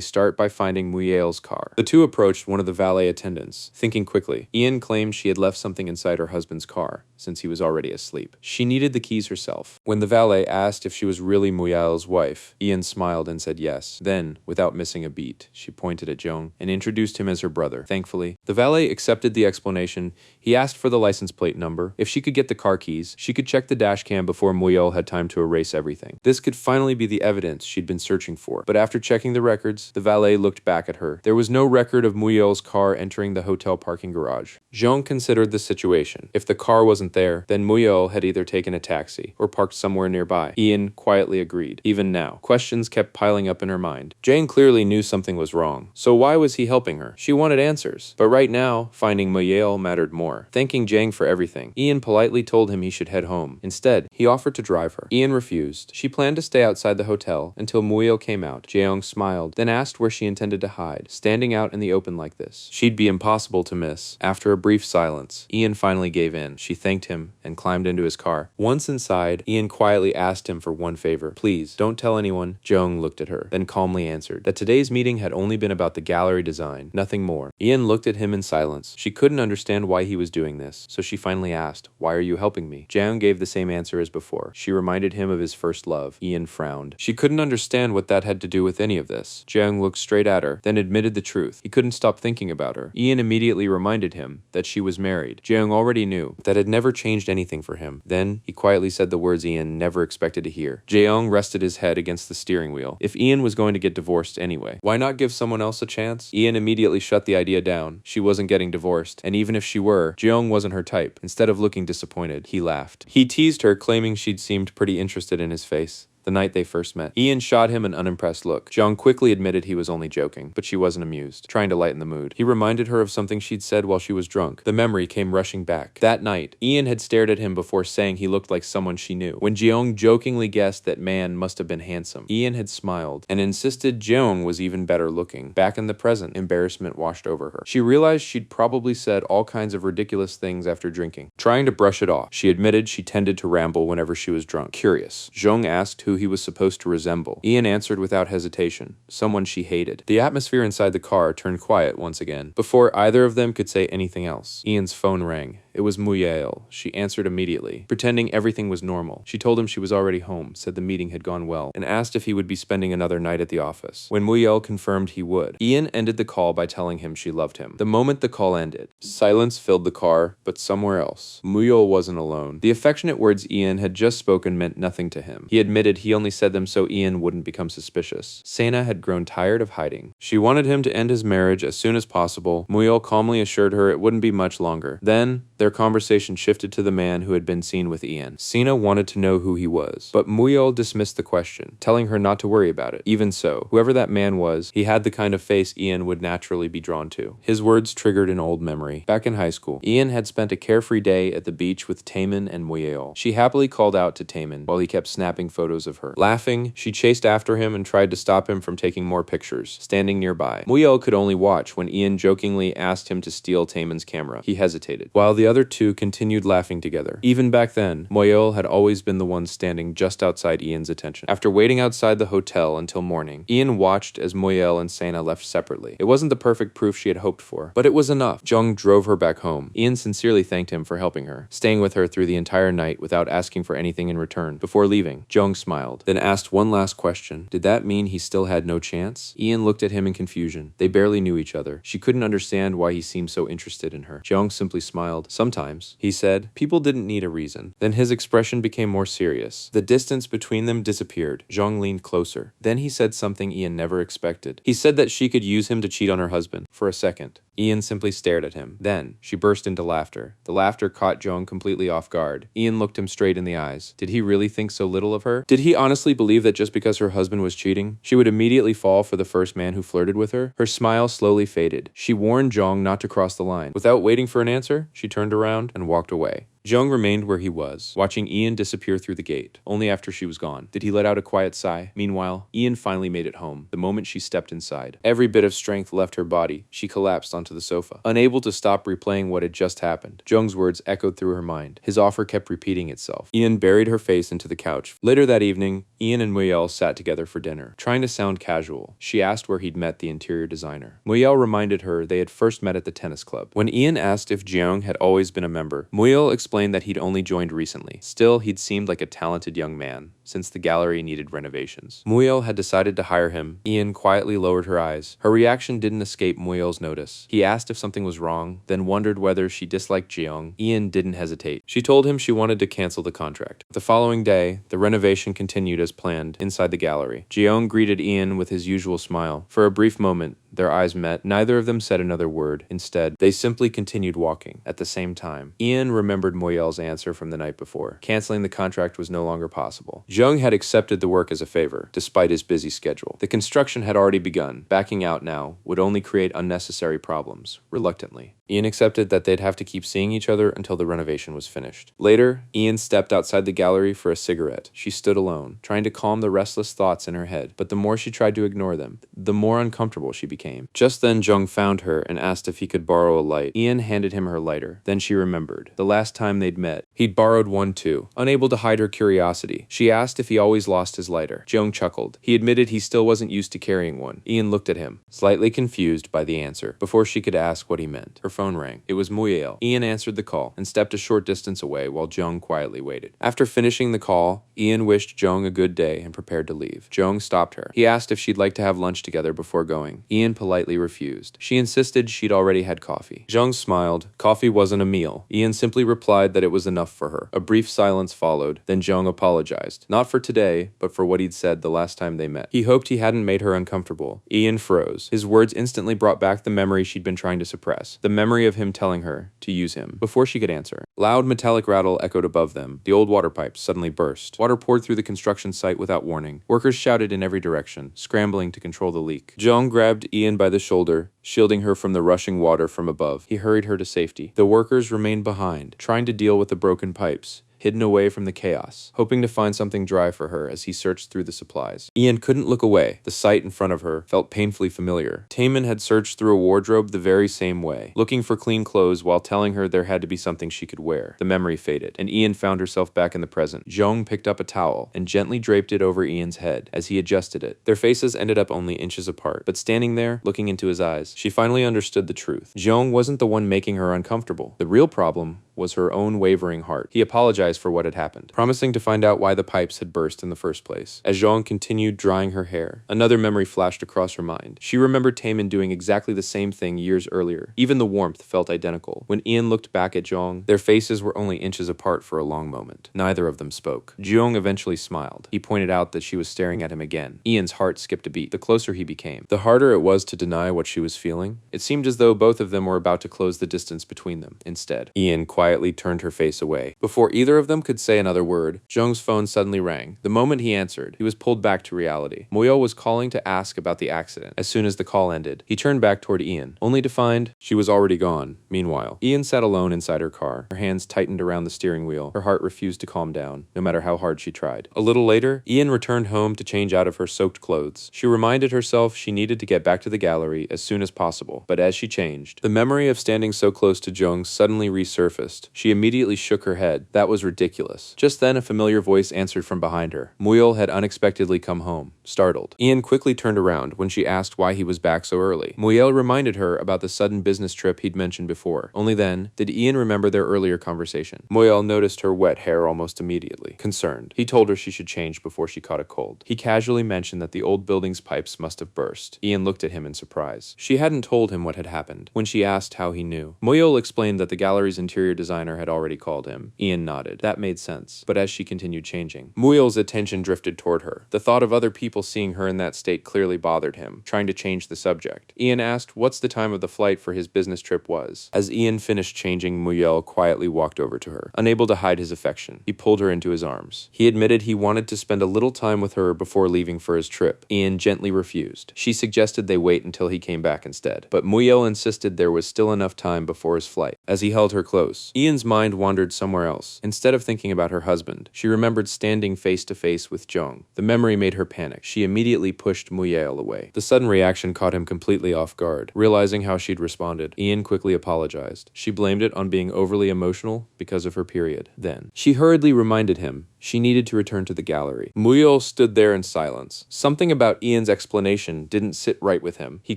start by finding Muyel's car. The two approached one of the valet attendants. Thinking quickly, Ian claimed she had left something inside her husband's car, since he was already asleep. She needed the keys herself. When the valet asked if she was really Muyel's wife, Ian smiled and said yes. Then, without missing a beat, she pointed at Jeong and introduced him as her brother. Thankfully, the valet accepted the explanation. He asked for the license plate number. If she could get the car keys, she She could check the dashcam before Moyel had time to erase everything. This could finally be the evidence she'd been searching for. But after checking the records, the valet looked back at her. There was no record of Moyel's car entering the hotel parking garage. Zhang considered the situation. If the car wasn't there, then Moyel had either taken a taxi or parked somewhere nearby. Ian quietly agreed. Even now, questions kept piling up in her mind. Jane clearly knew something was wrong. So why was he helping her? She wanted answers. But right now, finding Moyel mattered more. Thanking Jang for everything, Ian politely told him he should head home. Instead, he offered to drive her. Ian refused. She planned to stay outside the hotel until Moyel came out. Jeong smiled, then asked where she intended to hide. Standing out in the open like this, she'd be impossible to miss. After a brief silence, Ian finally gave in. She thanked him and climbed into his car. Once inside, Ian quietly asked him for one favor. Please, don't tell anyone. Jeong looked at her, then calmly answered that today's meeting had only been about the gallery design, nothing more. Ian looked at him in silence. She couldn't understand why he was doing this, so she finally asked, why are you helping me? Jeong gave the same answer as before. She reminded him of his first love. Ian frowned. She couldn't understand what that had to do with any of this. Jeong looked straight at her, then admitted the truth. He couldn't stop thinking about her. Ian immediately reminded him that she was married. Jeong already knew. That had never changed anything for him. Then, he quietly said the words Ian never expected to hear. Jeong rested his head against the steering wheel. If Ian was going to get divorced anyway, why not give someone else a chance? Ian immediately shut the idea down. She wasn't getting divorced, and even if she were, Jeong wasn't her type. Instead of looking disappointed, he laughed. He teased her, claiming she'd seemed pretty interested in his face the night they first met. Ian shot him an unimpressed look. Jeong quickly admitted he was only joking, but she wasn't amused, trying to lighten the mood. He reminded her of something she'd said while she was drunk. The memory came rushing back. That night, Ian had stared at him before saying he looked like someone she knew. When Jeong jokingly guessed that man must have been handsome, Ian had smiled and insisted Jeong was even better looking. Back in the present, embarrassment washed over her. She realized she'd probably said all kinds of ridiculous things after drinking. Trying to brush it off, she admitted she tended to ramble whenever she was drunk. Curious, Jeong asked who he was supposed to resemble. Ian answered without hesitation, someone she hated. The atmosphere inside the car turned quiet once again. Before either of them could say anything else, Ian's phone rang. It was Moyel. She answered immediately, pretending everything was normal. She told him she was already home, said the meeting had gone well, and asked if he would be spending another night at the office. When Moyel confirmed he would, Ian ended the call by telling him she loved him. The moment the call ended, silence filled the car, but somewhere else. Moyel wasn't alone. The affectionate words Ian had just spoken meant nothing to him. He admitted he only said them so Ian wouldn't become suspicious. Sana had grown tired of hiding. She wanted him to end his marriage as soon as possible. Moyel calmly assured her it wouldn't be much longer. Then, their conversation shifted to the man who had been seen with Ian. Sina wanted to know who he was, but Moyel dismissed the question, telling her not to worry about it. Even so, whoever that man was, he had the kind of face Ian would naturally be drawn to. His words triggered an old memory. Back in high school, Ian had spent a carefree day at the beach with Taemin and Moyel. She happily called out to Taemin while he kept snapping photos of her. Laughing, she chased after him and tried to stop him from taking more pictures, standing nearby. Moyel could only watch when Ian jokingly asked him to steal Taemin's camera. He hesitated, while the other two continued laughing together. Even back then, Moyel had always been the one standing just outside Ian's attention. After waiting outside the hotel until morning, Ian watched as Moyel and Sana left separately. It wasn't the perfect proof she had hoped for, but it was enough. Jeong drove her back home. Ian sincerely thanked him for helping her, staying with her through the entire night without asking for anything in return. Before leaving, Jeong smiled, then asked one last question. Did that mean he still had no chance? Ian looked at him in confusion. They barely knew each other. She couldn't understand why he seemed so interested in her. Jeong simply smiled. Sometimes, he said, people didn't need a reason. Then his expression became more serious. The distance between them disappeared. Jeong leaned closer. Then he said something Ian never expected. He said that she could use him to cheat on her husband. For a second, Ian simply stared at him. Then, she burst into laughter. The laughter caught Jeong completely off guard. Ian looked him straight in the eyes. Did he really think so little of her? Did he honestly believe that just because her husband was cheating, she would immediately fall for the first man who flirted with her? Her smile slowly faded. She warned Jeong not to cross the line. Without waiting for an answer, she turned around and walked away. Jeong remained where he was, watching Ian disappear through the gate. Only after she was gone did he let out a quiet sigh. Meanwhile, Ian finally made it home, the moment she stepped inside. Every bit of strength left her body. She collapsed onto the sofa, unable to stop replaying what had just happened. Jeong's words echoed through her mind. His offer kept repeating itself. Ian buried her face into the couch. Later that evening, Ian and Moyel sat together for dinner. Trying to sound casual, she asked where he'd met the interior designer. Moyel reminded her they had first met at the tennis club. When Ian asked if Jeong had always been a member, Moyel explained explained that he'd only joined recently. Still, he'd seemed like a talented young man, since the gallery needed renovations. Muyeo had decided to hire him. Ian quietly lowered her eyes. Her reaction didn't escape Muyeo's notice. He asked if something was wrong, then wondered whether she disliked Jeong. Ian didn't hesitate. She told him she wanted to cancel the contract. The following day, the renovation continued as planned inside the gallery. Jeong greeted Ian with his usual smile. For a brief moment, their eyes met. Neither of them said another word. Instead, they simply continued walking. At the same time, Ian remembered Muyeo's answer from the night before. Canceling the contract was no longer possible. Jeong had accepted the work as a favor, despite his busy schedule. The construction had already begun. Backing out now would only create unnecessary problems. Reluctantly, Ian accepted that they'd have to keep seeing each other until the renovation was finished. Later, Ian stepped outside the gallery for a cigarette. She stood alone, trying to calm the restless thoughts in her head, but the more she tried to ignore them, the more uncomfortable she became. Just then, Jeong found her and asked if he could borrow a light. Ian handed him her lighter. Then she remembered. The last time they'd met, he'd borrowed one too. Unable to hide her curiosity, she asked if he always lost his lighter. Jeong chuckled. He admitted he still wasn't used to carrying one. Ian looked at him, slightly confused by the answer. Before she could ask what he meant, her phone rang. It was Muyeo. Ian answered the call and stepped a short distance away while Jeong quietly waited. After finishing the call, Ian wished Jeong a good day and prepared to leave. Jeong stopped her. He asked if she'd like to have lunch together before going. Ian politely refused. She insisted she'd already had coffee. Jeong smiled. Coffee wasn't a meal. Ian simply replied that it was enough for her. A brief silence followed. Then Jeong apologized. Not for today, but for what he'd said the last time they met. He hoped he hadn't made her uncomfortable. Ian froze. His words instantly brought back the memory she'd been trying to suppress. The memory of him telling her to use him. Before she could answer, loud metallic rattle echoed above them. The old water pipes suddenly burst. Water poured through the construction site without warning. Workers shouted in every direction, scrambling to control the leak. Jeong grabbed Ian by the shoulder, shielding her from the rushing water from above. He hurried her to safety. The workers remained behind, trying to deal with the broken pipes, hidden away from the chaos, hoping to find something dry for her as he searched through the supplies. Ian couldn't look away. The sight in front of her felt painfully familiar. Taemin had searched through a wardrobe the very same way, looking for clean clothes while telling her there had to be something she could wear. The memory faded, and Ian found herself back in the present. Jeong picked up a towel and gently draped it over Ian's head as he adjusted it. Their faces ended up only inches apart, but standing there, looking into his eyes, she finally understood the truth. Jeong wasn't the one making her uncomfortable. The real problem was her own wavering heart. He apologized for what had happened, promising to find out why the pipes had burst in the first place. As Jeong continued drying her hair, another memory flashed across her mind. She remembered Taemin doing exactly the same thing years earlier. Even the warmth felt identical. When Ian looked back at Jeong, their faces were only inches apart for a long moment. Neither of them spoke. Jeong eventually smiled. He pointed out that she was staring at him again. Ian's heart skipped a beat. The closer he became, the harder it was to deny what she was feeling. It seemed as though both of them were about to close the distance between them. Instead, Ian quietly turned her face away. Before either of them could say another word, Jeong's phone suddenly rang. The moment he answered, he was pulled back to reality. Muyeo was calling to ask about the accident. As soon as the call ended, he turned back toward Ian, only to find she was already gone. Meanwhile, Ian sat alone inside her car. Her hands tightened around the steering wheel. Her heart refused to calm down, no matter how hard she tried. A little later, Ian returned home to change out of her soaked clothes. She reminded herself she needed to get back to the gallery as soon as possible, but as she changed, the memory of standing so close to Jeong suddenly resurfaced. She immediately shook her head. That was ridiculous. Just then, a familiar voice answered from behind her. Muyeo had unexpectedly come home, startled. Ian quickly turned around when she asked why he was back so early. Muyeo reminded her about the sudden business trip he'd mentioned before. Only then did Ian remember their earlier conversation. Muyeo noticed her wet hair almost immediately. Concerned, he told her she should change before she caught a cold. He casually mentioned that the old building's pipes must have burst. Ian looked at him in surprise. She hadn't told him what had happened. When she asked how he knew, Muyeo explained that the gallery's interior designer had already called him. Ian nodded. That made sense. But as she continued changing, Muyeo's attention drifted toward her. The thought of other people seeing her in that state clearly bothered him, trying to change the subject. Ian asked what's the time of the flight for his business trip was. As Ian finished changing, Muyeo quietly walked over to her. Unable to hide his affection, he pulled her into his arms. He admitted he wanted to spend a little time with her before leaving for his trip. Ian gently refused. She suggested they wait until he came back instead, but Muyeo insisted there was still enough time before his flight. As he held her close, Ian's mind wandered somewhere else. Instead of thinking about her husband, she remembered standing face to face with Jeong. The memory made her panic. She immediately pushed Muyeo away. The sudden reaction caught him completely off guard. Realizing how she'd responded, Ian quickly apologized. She blamed it on being overly emotional because of her period. Then, she hurriedly reminded him She needed to return to the gallery. Muyol stood there in silence. Something about Ian's explanation didn't sit right with him. He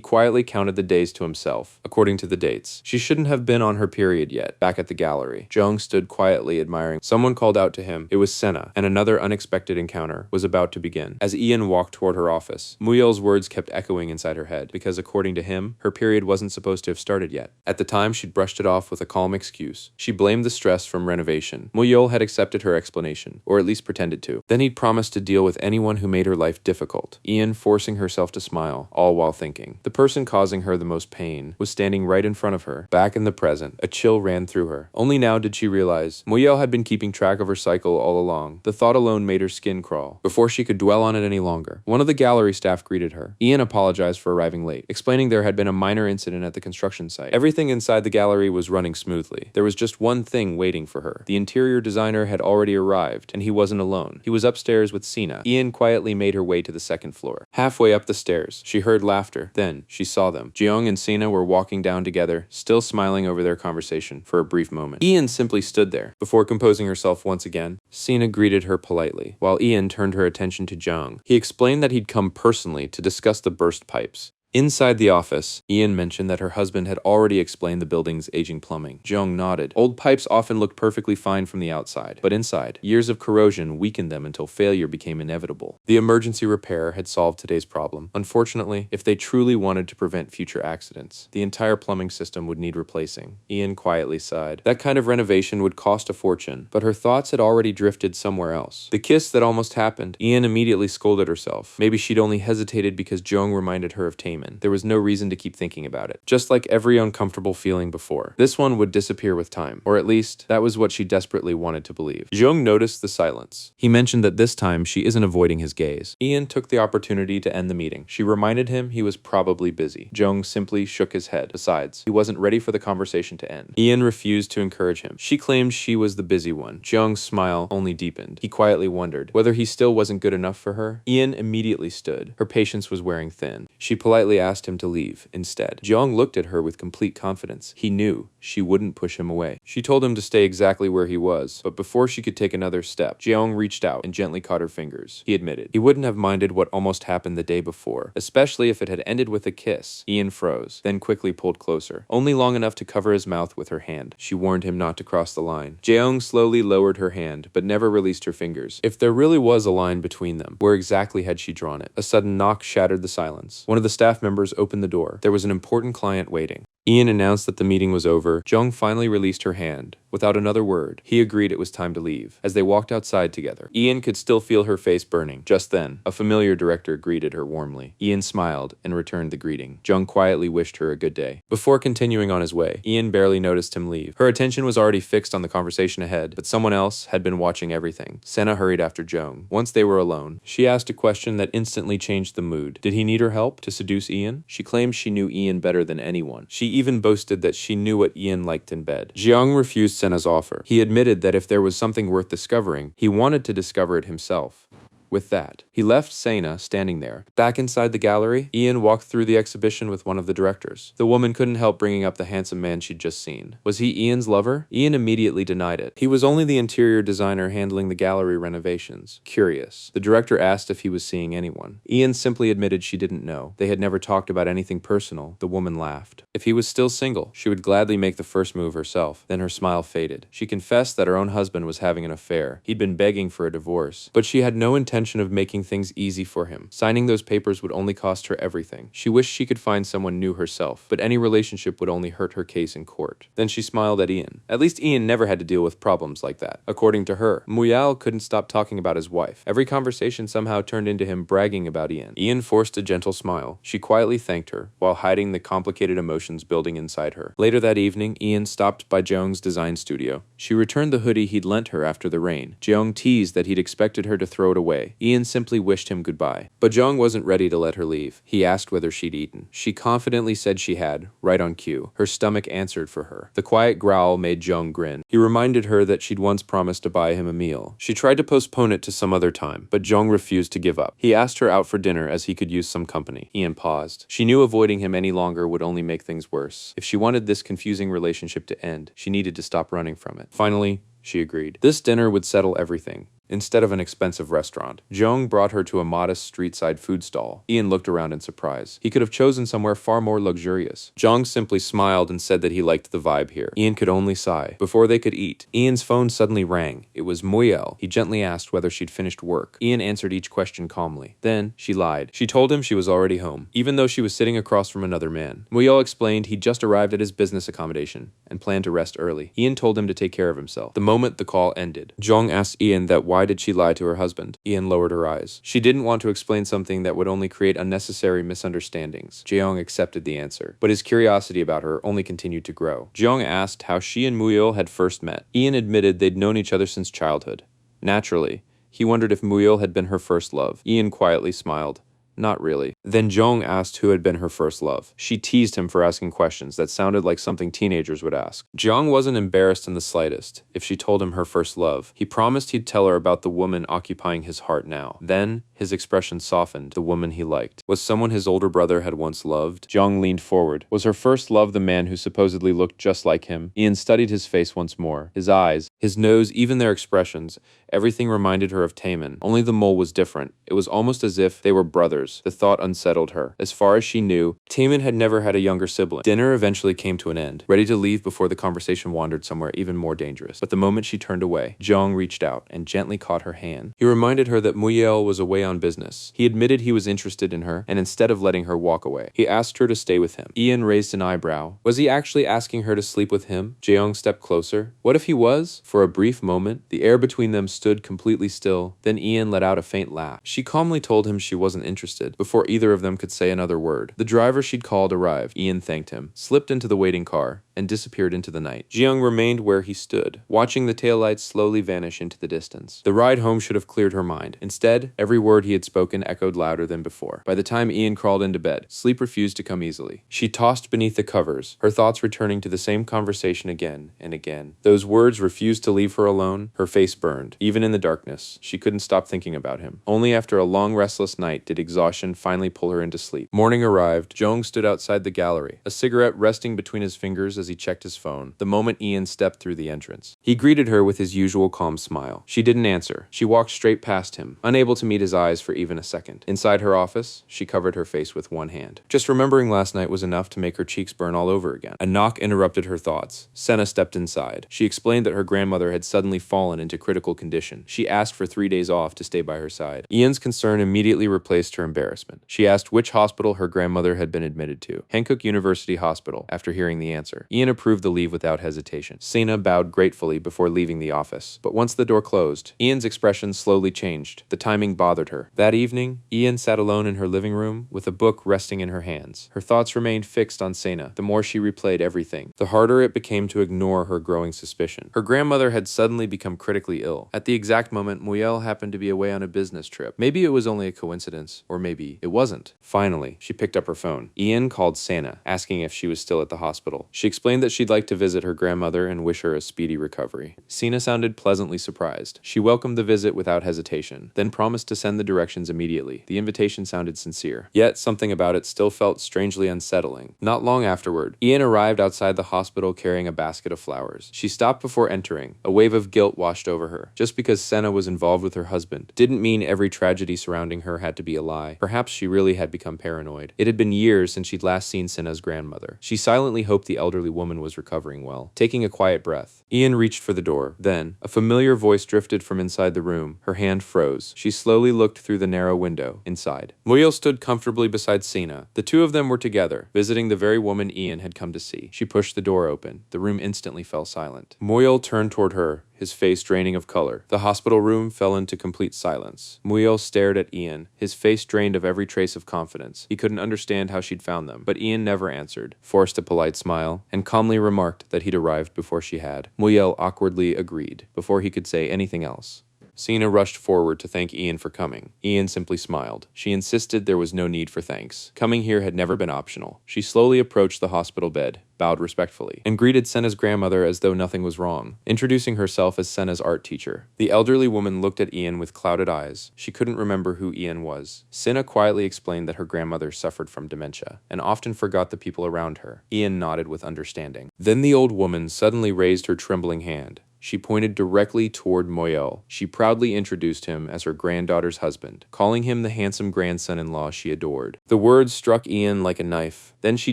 quietly counted the days to himself, according to the dates. She shouldn't have been on her period yet. Back at the gallery, Jung stood quietly admiring. Someone called out to him. It was Senna, and another unexpected encounter was about to begin. As Ian walked toward her office, Muyol's words kept echoing inside her head, because according to him, her period wasn't supposed to have started yet. At the time, she'd brushed it off with a calm excuse. She blamed the stress from renovation. Muyol had accepted her explanation, or at least pretended to. Then he'd promised to deal with anyone who made her life difficult. Ian forcing herself to smile, all while thinking. The person causing her the most pain was standing right in front of her, back in the present. A chill ran through her. Only now did she realize Muyol had been keeping track of her cycle all along. The thought alone made her skin crawl. Before she could dwell on it any longer, one of the gallery staff greeted her. Ian apologized for arriving late, explaining there had been a minor incident at the construction site. Everything inside the gallery was running smoothly. There was just one thing waiting for her. The interior designer had already arrived, and he wasn't alone. He was upstairs with Sina. Ian quietly made her way to the second floor. Halfway up the stairs, she heard laughter. Then, she saw them. Jeong and Sina were walking down together, still smiling over their conversation for a brief moment. Ian simply stood there. Before composing herself once again, Sina greeted her politely, while Ian turned her attention to Jung. He explained that he'd come personally to discuss the burst pipes. Inside the office, Ian mentioned that her husband had already explained the building's aging plumbing. Jung nodded. Old pipes often looked perfectly fine from the outside, but inside, years of corrosion weakened them until failure became inevitable. The emergency repair had solved today's problem. Unfortunately, if they truly wanted to prevent future accidents, the entire plumbing system would need replacing. Ian quietly sighed. That kind of renovation would cost a fortune, but her thoughts had already drifted somewhere else. The kiss that almost happened, Ian immediately scolded herself. Maybe she'd only hesitated because Jung reminded her of Taemin. There was no reason to keep thinking about it. Just like every uncomfortable feeling before, this one would disappear with time. Or at least, that was what she desperately wanted to believe. Jung noticed the silence. He mentioned that this time she isn't avoiding his gaze. Ian took the opportunity to end the meeting. She reminded him he was probably busy. Jung simply shook his head. Besides, he wasn't ready for the conversation to end. Ian refused to encourage him. She claimed she was the busy one. Jung's smile only deepened. He quietly wondered whether he still wasn't good enough for her. Ian immediately stood. Her patience was wearing thin. She politely asked him to leave instead. Jeong looked at her with complete confidence. He knew she wouldn't push him away. She told him to stay exactly where he was, but before she could take another step, Jeong reached out and gently caught her fingers. He admitted he wouldn't have minded what almost happened the day before, especially if it had ended with a kiss. Ian froze, then quickly pulled closer, only long enough to cover his mouth with her hand. She warned him not to cross the line. Jeong slowly lowered her hand, but never released her fingers. If there really was a line between them, where exactly had she drawn it? A sudden knock shattered the silence. One of the staff members opened the door. There was an important client waiting. Ian announced that the meeting was over. Jung finally released her hand. Without another word, he agreed it was time to leave. As they walked outside together, Ian could still feel her face burning. Just then, a familiar director greeted her warmly. Ian smiled and returned the greeting. Jung quietly wished her a good day. Before continuing on his way, Ian barely noticed him leave. Her attention was already fixed on the conversation ahead, but someone else had been watching everything. Senna hurried after Jung. Once they were alone, she asked a question that instantly changed the mood. Did he need her help to seduce Ian? She claimed she knew Ian better than anyone. She even boasted that she knew what Ian liked in bed. Jeong refused Senna's offer. He admitted that if there was something worth discovering, he wanted to discover it himself. With that, he left Sena standing there. Back inside the gallery, Ian walked through the exhibition with one of the directors. The woman couldn't help bringing up the handsome man she'd just seen. Was he Ian's lover? Ian immediately denied it. He was only the interior designer handling the gallery renovations. Curious. The director asked if he was seeing anyone. Ian simply admitted she didn't know. They had never talked about anything personal. The woman laughed. If he was still single, she would gladly make the first move herself. Then her smile faded. She confessed that her own husband was having an affair. He'd been begging for a divorce, but she had no intention of making things easy for him. Signing those papers would only cost her everything. She wished she could find someone new herself, but any relationship would only hurt her case in court. Then she smiled at Ian. At least Ian never had to deal with problems like that. According to her, Muyal couldn't stop talking about his wife. Every conversation somehow turned into him bragging about Ian. Ian forced a gentle smile. She quietly thanked her, while hiding the complicated emotions building inside her. Later that evening, Ian stopped by Jeong's design studio. She returned the hoodie he'd lent her after the rain. Jeong teased that he'd expected her to throw it away. Ian simply wished him goodbye. But Jeong wasn't ready to let her leave. He asked whether she'd eaten. She confidently said she had, right on cue. Her stomach answered for her. The quiet growl made Jeong grin. He reminded her that she'd once promised to buy him a meal. She tried to postpone it to some other time, but Jeong refused to give up. He asked her out for dinner as he could use some company. Ian paused. She knew avoiding him any longer would only make things worse. If she wanted this confusing relationship to end, she needed to stop running from it. Finally, she agreed. This dinner would settle everything. instead of an expensive restaurant. Jeong brought her to a modest street-side food stall. Ian looked around in surprise. He could have chosen somewhere far more luxurious. Jeong simply smiled and said that he liked the vibe here. Ian could only sigh. Before they could eat, Ian's phone suddenly rang. It was Muyel. He gently asked whether she'd finished work. Ian answered each question calmly. Then, she lied. She told him she was already home, even though she was sitting across from another man. Muyel explained he'd just arrived at his business accommodation and planned to rest early. Ian told him to take care of himself. The moment the call ended, Jeong asked Ian that why did she lie to her husband. Ian lowered her eyes. She didn't want to explain something that would only create unnecessary misunderstandings. Jeong accepted the answer, but his curiosity about her only continued to grow. Jeong asked how she and Muyel had first met. Ian admitted they'd known each other since childhood. Naturally, he wondered if Muyel had been her first love. Ian quietly smiled. Not really. Then Jeong asked who had been her first love. She teased him for asking questions that sounded like something teenagers would ask. Jeong wasn't embarrassed in the slightest if she told him her first love. He promised he'd tell her about the woman occupying his heart now. Then, his expression softened. The woman he liked was someone his older brother had once loved. Jeong leaned forward. Was her first love the man who supposedly looked just like him? Ian studied his face once more. His eyes, his nose, even their expressions. Everything reminded her of Taemin. Only the mole was different. It was almost as if they were brothers. The thought unsettled her. As far as she knew, Taemin had never had a younger sibling. Dinner eventually came to an end, ready to leave before the conversation wandered somewhere even more dangerous. But the moment she turned away, Jeong reached out and gently caught her hand. He reminded her that Muyel was away on business. He admitted he was interested in her, and instead of letting her walk away, he asked her to stay with him. Ian raised an eyebrow. Was he actually asking her to sleep with him? Jeong stepped closer. What if he was? For a brief moment, the air between them stood completely still. Then Ian let out a faint laugh. She calmly told him she wasn't interested, before either of them could say another word. The driver she'd called arrived. Ian thanked him, slipped into the waiting car, and disappeared into the night. Jeong remained where he stood, watching the taillights slowly vanish into the distance. The ride home should have cleared her mind. Instead, every word he had spoken echoed louder than before. By the time Ian crawled into bed, sleep refused to come easily. She tossed beneath the covers, her thoughts returning to the same conversation again and again. Those words refused to leave her alone. Her face burned. Even in the darkness, she couldn't stop thinking about him. Only after a long, restless night did exhaustion finally pull her into sleep. Morning arrived. Jeong stood outside the gallery, a cigarette resting between his fingers as he checked his phone, the moment Ian stepped through the entrance. He greeted her with his usual calm smile. She didn't answer. She walked straight past him, unable to meet his eyes for even a second. Inside her office, she covered her face with one hand. Just remembering last night was enough to make her cheeks burn all over again. A knock interrupted her thoughts. Senna stepped inside. She explained that her grandmother had suddenly fallen into critical condition. She asked for 3 days off to stay by her side. Ian's concern immediately replaced her embarrassment. She asked which hospital her grandmother had been admitted to. Hankook University Hospital, after hearing the answer. Ian approved the leave without hesitation. Sena bowed gratefully before leaving the office. But once the door closed, Ian's expression slowly changed. The timing bothered her. That evening, Ian sat alone in her living room with a book resting in her hands. Her thoughts remained fixed on Sena. The more she replayed everything, the harder it became to ignore her growing suspicion. Her grandmother had suddenly become critically ill. At the exact moment, Muyel happened to be away on a business trip. Maybe it was only a coincidence, or maybe it wasn't. Finally, she picked up her phone. Ian called Sena, asking if she was still at the hospital. She explained that she'd like to visit her grandmother and wish her a speedy recovery. Sena sounded pleasantly surprised. She welcomed the visit without hesitation, then promised to send the directions immediately. The invitation sounded sincere, yet something about it still felt strangely unsettling. Not long afterward, Ian arrived outside the hospital carrying a basket of flowers. She stopped before entering. A wave of guilt washed over her. Just because Sena was involved with her husband didn't mean every tragedy surrounding her had to be a lie. Perhaps she really had become paranoid. It had been years since she'd last seen Sena's grandmother. She silently hoped the elderly woman was recovering well. Taking a quiet breath, Ian reached for the door. Then, a familiar voice drifted from inside the room. Her hand froze. She slowly looked through the narrow window. Inside, Muyel stood comfortably beside Sena. The two of them were together, visiting the very woman Ian had come to see. She pushed the door open. The room instantly fell silent. Muyel turned toward her, his face draining of color. The hospital room fell into complete silence. Muyel stared at Ian, his face drained of every trace of confidence. He couldn't understand how she'd found them, but Ian never answered, forced a polite smile, and calmly remarked that he'd arrived before she had. Muyel awkwardly agreed, before he could say anything else. Sena rushed forward to thank Ian for coming. Ian simply smiled. She insisted there was no need for thanks. Coming here had never been optional. She slowly approached the hospital bed, bowed respectfully, and greeted Sena's grandmother as though nothing was wrong, introducing herself as Sena's art teacher. The elderly woman looked at Ian with clouded eyes. She couldn't remember who Ian was. Sena quietly explained that her grandmother suffered from dementia, and often forgot the people around her. Ian nodded with understanding. Then the old woman suddenly raised her trembling hand. She pointed directly toward Moyel. She proudly introduced him as her granddaughter's husband, calling him the handsome grandson-in-law she adored. The words struck Ian like a knife. Then she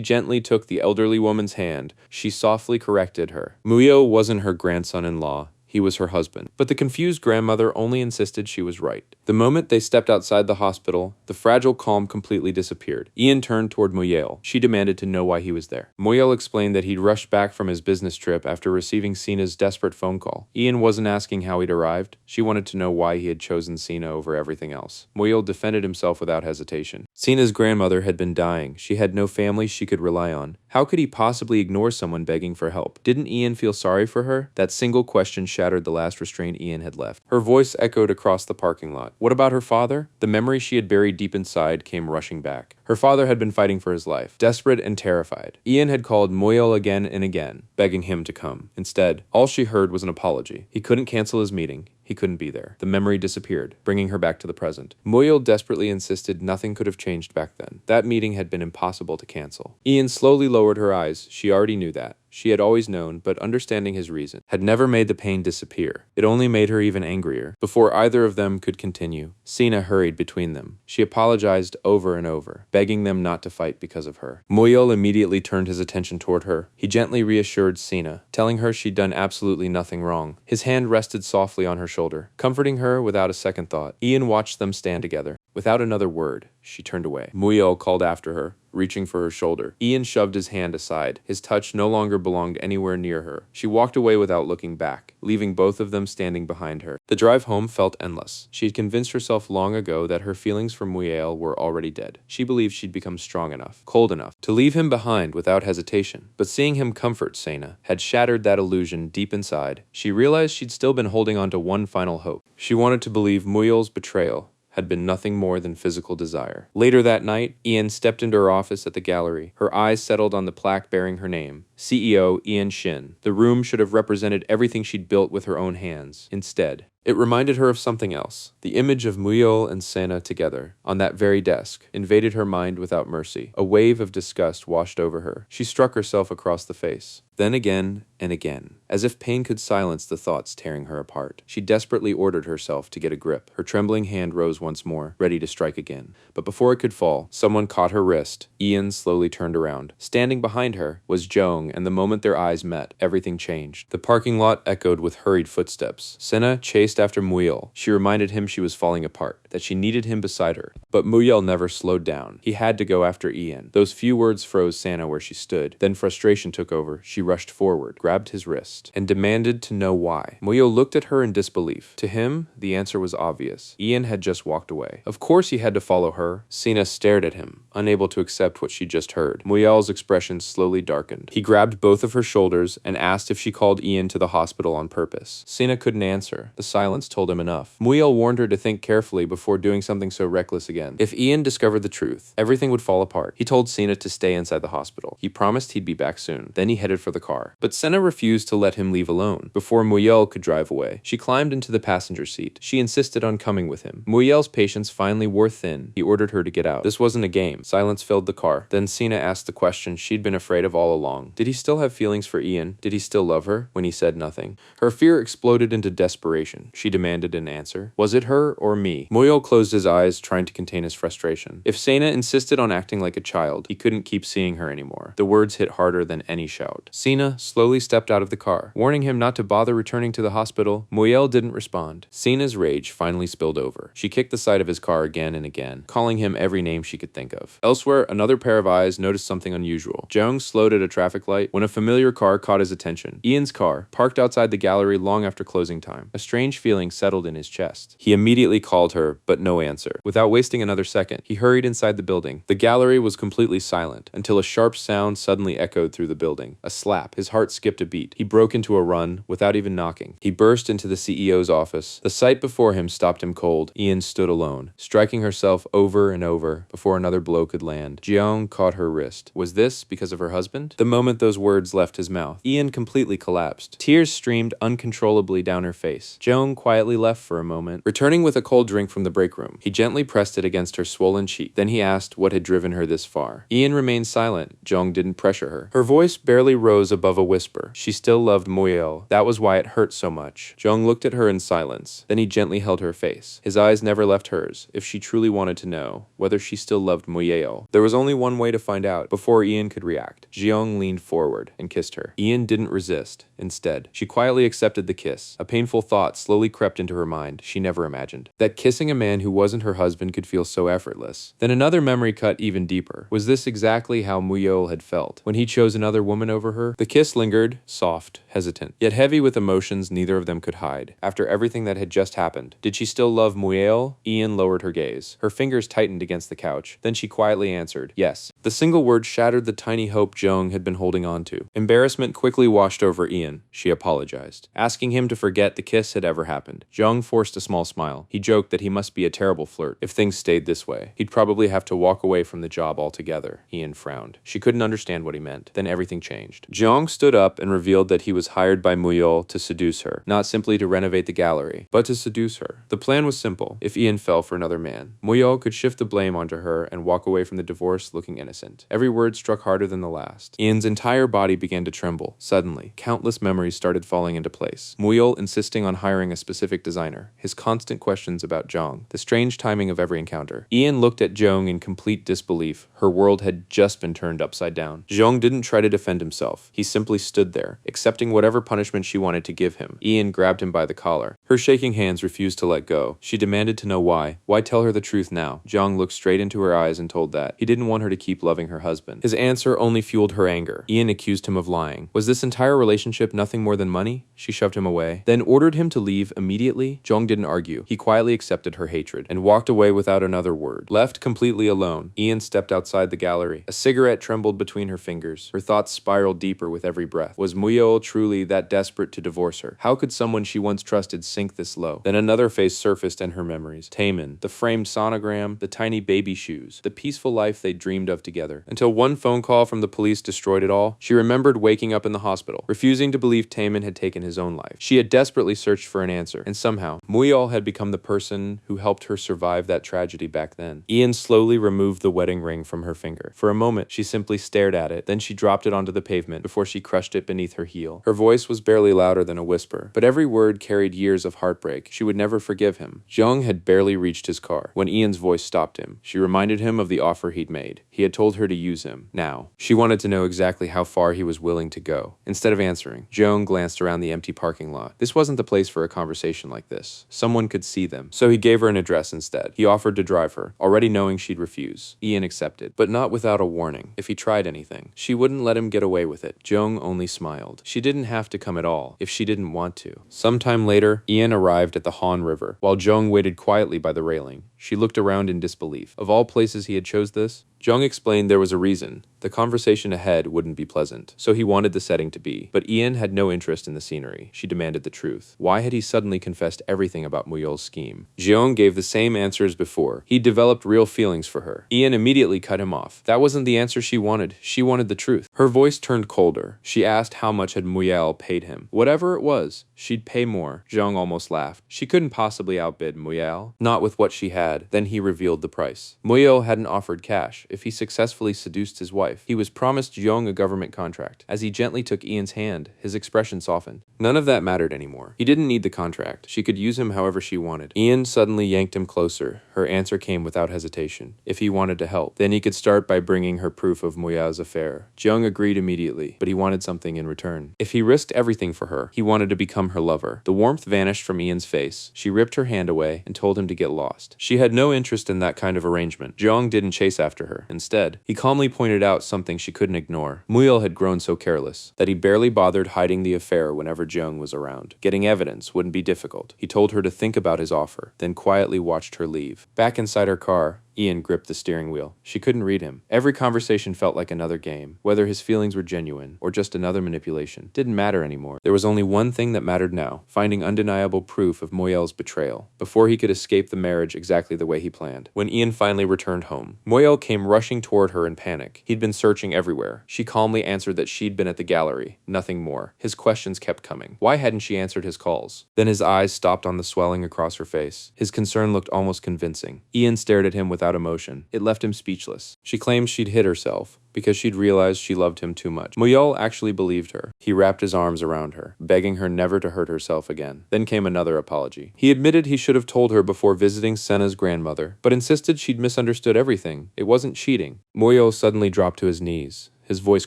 gently took the elderly woman's hand. She softly corrected her. Moyel wasn't her grandson-in-law. He was her husband. But the confused grandmother only insisted she was right. The moment they stepped outside the hospital, the fragile calm completely disappeared. Ian turned toward Moyel. She demanded to know why he was there. Moyel explained that he'd rushed back from his business trip after receiving Sina's desperate phone call. Ian wasn't asking how he'd arrived. She wanted to know why he had chosen Sina over everything else. Moyel defended himself without hesitation. Sina's grandmother had been dying. She had no family she could rely on. How could he possibly ignore someone begging for help? Didn't Ian feel sorry for her? That single question shattered the last restraint Ian had left. Her voice echoed across the parking lot. What about her father? The memory she had buried deep inside came rushing back. Her father had been fighting for his life, desperate and terrified. Ian had called Moyel again and again, begging him to come. Instead, all she heard was an apology. He couldn't cancel his meeting. He couldn't be there. The memory disappeared, bringing her back to the present. Moyel desperately insisted nothing could have changed back then. That meeting had been impossible to cancel. Ian slowly lowered her eyes. She already knew that. She had always known, but understanding his reason had never made the pain disappear. It only made her even angrier. Before either of them could continue, Sina hurried between them. She apologized over and over, begging them not to fight because of her. Moyel immediately turned his attention toward her. He gently reassured Sina, telling her she'd done absolutely nothing wrong. His hand rested softly on her shoulder, comforting her without a second thought. Ian watched them stand together. Without another word, she turned away. Moyel called after her, reaching for her shoulder. Ian shoved his hand aside. His touch no longer belonged anywhere near her. She walked away without looking back, leaving both of them standing behind her. The drive home felt endless. She had convinced herself long ago that her feelings for Moyel were already dead. She believed she'd become strong enough, cold enough, to leave him behind without hesitation. But seeing him comfort Sina had shattered that illusion deep inside. She realized she'd still been holding on to one final hope. She wanted to believe Moyel's betrayal had been nothing more than physical desire. Later that night, Ian stepped into her office at the gallery. Her eyes settled on the plaque bearing her name, CEO Ian Shin. The room should have represented everything she'd built with her own hands. Instead, it reminded her of something else. The image of Moyel and Sina together, on that very desk, invaded her mind without mercy. A wave of disgust washed over her. She struck herself across the face. Then again and again, as if pain could silence the thoughts tearing her apart. She desperately ordered herself to get a grip. Her trembling hand rose once more, ready to strike again. But before it could fall, someone caught her wrist. Ian slowly turned around. Standing behind her was Jong, and the moment their eyes met, everything changed. The parking lot echoed with hurried footsteps. Sina chased after Moyel. She reminded him she was falling apart, that she needed him beside her. But Moyel never slowed down. He had to go after Ian. Those few words froze Sina where she stood. Then frustration took over. She rushed forward, grabbed his wrist, and demanded to know why. Moyel looked at her in disbelief. To him, the answer was obvious. Ian had just walked away. Of course he had to follow her. Sina stared at him, unable to accept what she just heard. Moyel's expression slowly darkened. He grabbed both of her shoulders and asked if she called Ian to the hospital on purpose. Sina couldn't answer. The silence told him enough. Moyel warned her to think carefully before doing something so reckless again. If Ian discovered the truth, everything would fall apart. He told Sina to stay inside the hospital. He promised he'd be back soon. Then he headed for the car. But Sina refused to let him leave alone. Before Moyel could drive away, she climbed into the passenger seat. She insisted on coming with him. Moyel's patience finally wore thin. He ordered her to get out. This wasn't a game. Silence filled the car. Then Sina asked the question she'd been afraid of all along. Did he still have feelings for Ian? Did he still love her? When he said nothing. Her fear exploded into desperation. She demanded an answer. Was it her or me? Moyel closed his eyes, trying to contain his frustration. If Sina insisted on acting like a child, he couldn't keep seeing her anymore. The words hit harder than any shout. Sina slowly stepped out of the car, warning him not to bother returning to the hospital. Moyel didn't respond. Sina's rage finally spilled over. She kicked the side of his car again and again, calling him every name she could think of. Elsewhere, another pair of eyes noticed something unusual. Jong slowed at a traffic light when a familiar car caught his attention. Ian's car, parked outside the gallery long after closing time. A strange feeling settled in his chest. He immediately called her, but no answer. Without wasting another second, he hurried inside the building. The gallery was completely silent, until a sharp sound suddenly echoed through the building. A slap. His heart skipped a beat. He broke into a run, without even knocking. He burst into the CEO's office. The sight before him stopped him cold. Ian stood alone, striking herself over and over before another blow could land. Jeong caught her wrist. Was this because of her husband? The moment those words left his mouth, Ian completely collapsed. Tears streamed uncontrollably down her face. Jeong quietly left for a moment, returning with a cold drink from the the break room. He gently pressed it against her swollen cheek. Then he asked what had driven her this far. Ian remained silent. Jung didn't pressure her. Her voice barely rose above a whisper. She still loved Muyeo. That was why it hurt so much. Jung looked at her in silence. Then he gently held her face. His eyes never left hers. If she truly wanted to know whether she still loved Muyeo, there was only one way to find out before Ian could react. Jeong leaned forward and kissed her. Ian didn't resist. Instead, she quietly accepted the kiss. A painful thought slowly crept into her mind. She never imagined that kissing a man who wasn't her husband could feel so effortless. Then another memory cut even deeper. Was this exactly how Muyeo had felt when he chose another woman over her? The kiss lingered, soft, hesitant, yet heavy with emotions neither of them could hide. After everything that had just happened, did she still love Muyeo? Ian lowered her gaze. Her fingers tightened against the couch. Then she quietly answered, yes. The single word shattered the tiny hope Jung had been holding on to. Embarrassment quickly washed over Ian. She apologized, asking him to forget the kiss had ever happened. Jung forced a small smile. He joked that he must be a terrible flirt. If things stayed this way, he'd probably have to walk away from the job altogether. Ian frowned. She couldn't understand what he meant. Then everything changed. Jung stood up and revealed that he was hired by Muyeo to seduce her, not simply to renovate the gallery, but to seduce her. The plan was simple. If Ian fell for another man, Muyeo could shift the blame onto her and walk away from the divorce looking innocent. Every word struck harder than the last. Ian's entire body began to tremble. Suddenly, countless memories started falling into place. Muyeo insisting on hiring a specific designer, his constant questions about Jung, the strange timing of every encounter. Ian looked at Jung in complete disbelief. Her world had just been turned upside down. Jung didn't try to defend himself. He simply stood there, accepting whatever punishment she wanted to give him. Ian grabbed him by the collar. Her shaking hands refused to let go. She demanded to know why. Why tell her the truth now? Jung looked straight into her eyes and told that he didn't want her to keep loving her husband. His answer only fueled her anger. Ian accused him of lying. Was this entire relationship nothing more than money? She shoved him away, then ordered him to leave immediately. Jung didn't argue. He quietly accepted her hatred and walked away without another word. Left completely alone, Ian stepped outside the gallery. A cigarette trembled between her fingers. Her thoughts spiraled deeper with every breath. Was Muyeo truly that desperate to divorce her? How could someone she once trusted sink this low? Then another face surfaced in her memories. Taemin, the framed sonogram, the tiny baby shoes, the peaceful life they dreamed of together. Until one phone call from the police destroyed it all. She remembered waking up in the hospital, refusing to believe Taemin had taken his own life. She had desperately searched for an answer, and somehow, Muyeo had become the person who helped her survive that tragedy back then. Ian slowly removed the wedding ring from her finger. For a moment, she simply stared at it, then she dropped it onto the pavement before she crushed it beneath her heel. Her voice was barely louder than a whisper, but every word carried years of heartbreak. She would never forgive him. Jung had barely reached his car when Ian's voice stopped him. She reminded him of the offer he'd made. He had told her to use him. Now, she wanted to know exactly how far he was willing to go. Instead of answering, Jung glanced around the empty parking lot. This wasn't the place for a conversation like this. Someone could see them. So he gave her an address instead. He offered to drive her, already knowing she'd refuse. Ian accepted, but not without a warning. If he tried anything, she wouldn't let him get away with it. Jung only smiled. She didn't have to come at all if she didn't want to. Sometime later, Ian arrived at the Han River, while Jung waited quietly by the railing. She looked around in disbelief. Of all places he had chose this, Jung explained there was a reason. The conversation ahead wouldn't be pleasant, so he wanted the setting to be. But Ian had no interest in the scenery. She demanded the truth. Why had he suddenly confessed everything about Muyeol's scheme? Jeong gave the same answer as before. He developed real feelings for her. Ian immediately cut him off. That wasn't the answer she wanted. She wanted the truth. Her voice turned colder. She asked how much had Muyeol paid him. Whatever it was, she'd pay more. Jeong almost laughed. She couldn't possibly outbid Muyeol. Not with what she had. Then he revealed the price. Muyeol hadn't offered cash if he successfully seduced his wife. He was promised Jeong a government contract. As he gently took Ian's hand, his expression softened. None of that mattered anymore. He didn't need the contract. She could use him however she wanted. Ian suddenly yanked him closer. Her answer came without hesitation. If he wanted to help, then he could start by bringing her proof of Muyeol's affair. Jeong agreed immediately, but he wanted something in return. If he risked everything for her, he wanted to become her lover. The warmth vanished from Ian's face. She ripped her hand away and told him to get lost. She had no interest in that kind of arrangement. Jeong didn't chase after her. Instead, he calmly pointed out something she couldn't ignore. Muyeol had grown so careless that he barely bothered hiding the affair whenever Jeong was around. Getting evidence wouldn't be difficult. He told her to think about his offer, then quietly watched her leave. Back inside her car, Ian gripped the steering wheel. She couldn't read him. Every conversation felt like another game. Whether his feelings were genuine or just another manipulation didn't matter anymore. There was only one thing that mattered now, finding undeniable proof of Moyel's betrayal, before he could escape the marriage exactly the way he planned. When Ian finally returned home, Moyel came rushing toward her in panic. He'd been searching everywhere. She calmly answered that she'd been at the gallery, nothing more. His questions kept coming. Why hadn't she answered his calls? Then his eyes stopped on the swelling across her face. His concern looked almost convincing. Ian stared at him without emotion. It left him speechless. She claimed she'd hit herself because she'd realized she loved him too much. Moyel actually believed her. He wrapped his arms around her, begging her never to hurt herself again. Then came another apology. He admitted he should have told her before visiting Senna's grandmother, but insisted she'd misunderstood everything. It wasn't cheating. Moyel suddenly dropped to his knees. His voice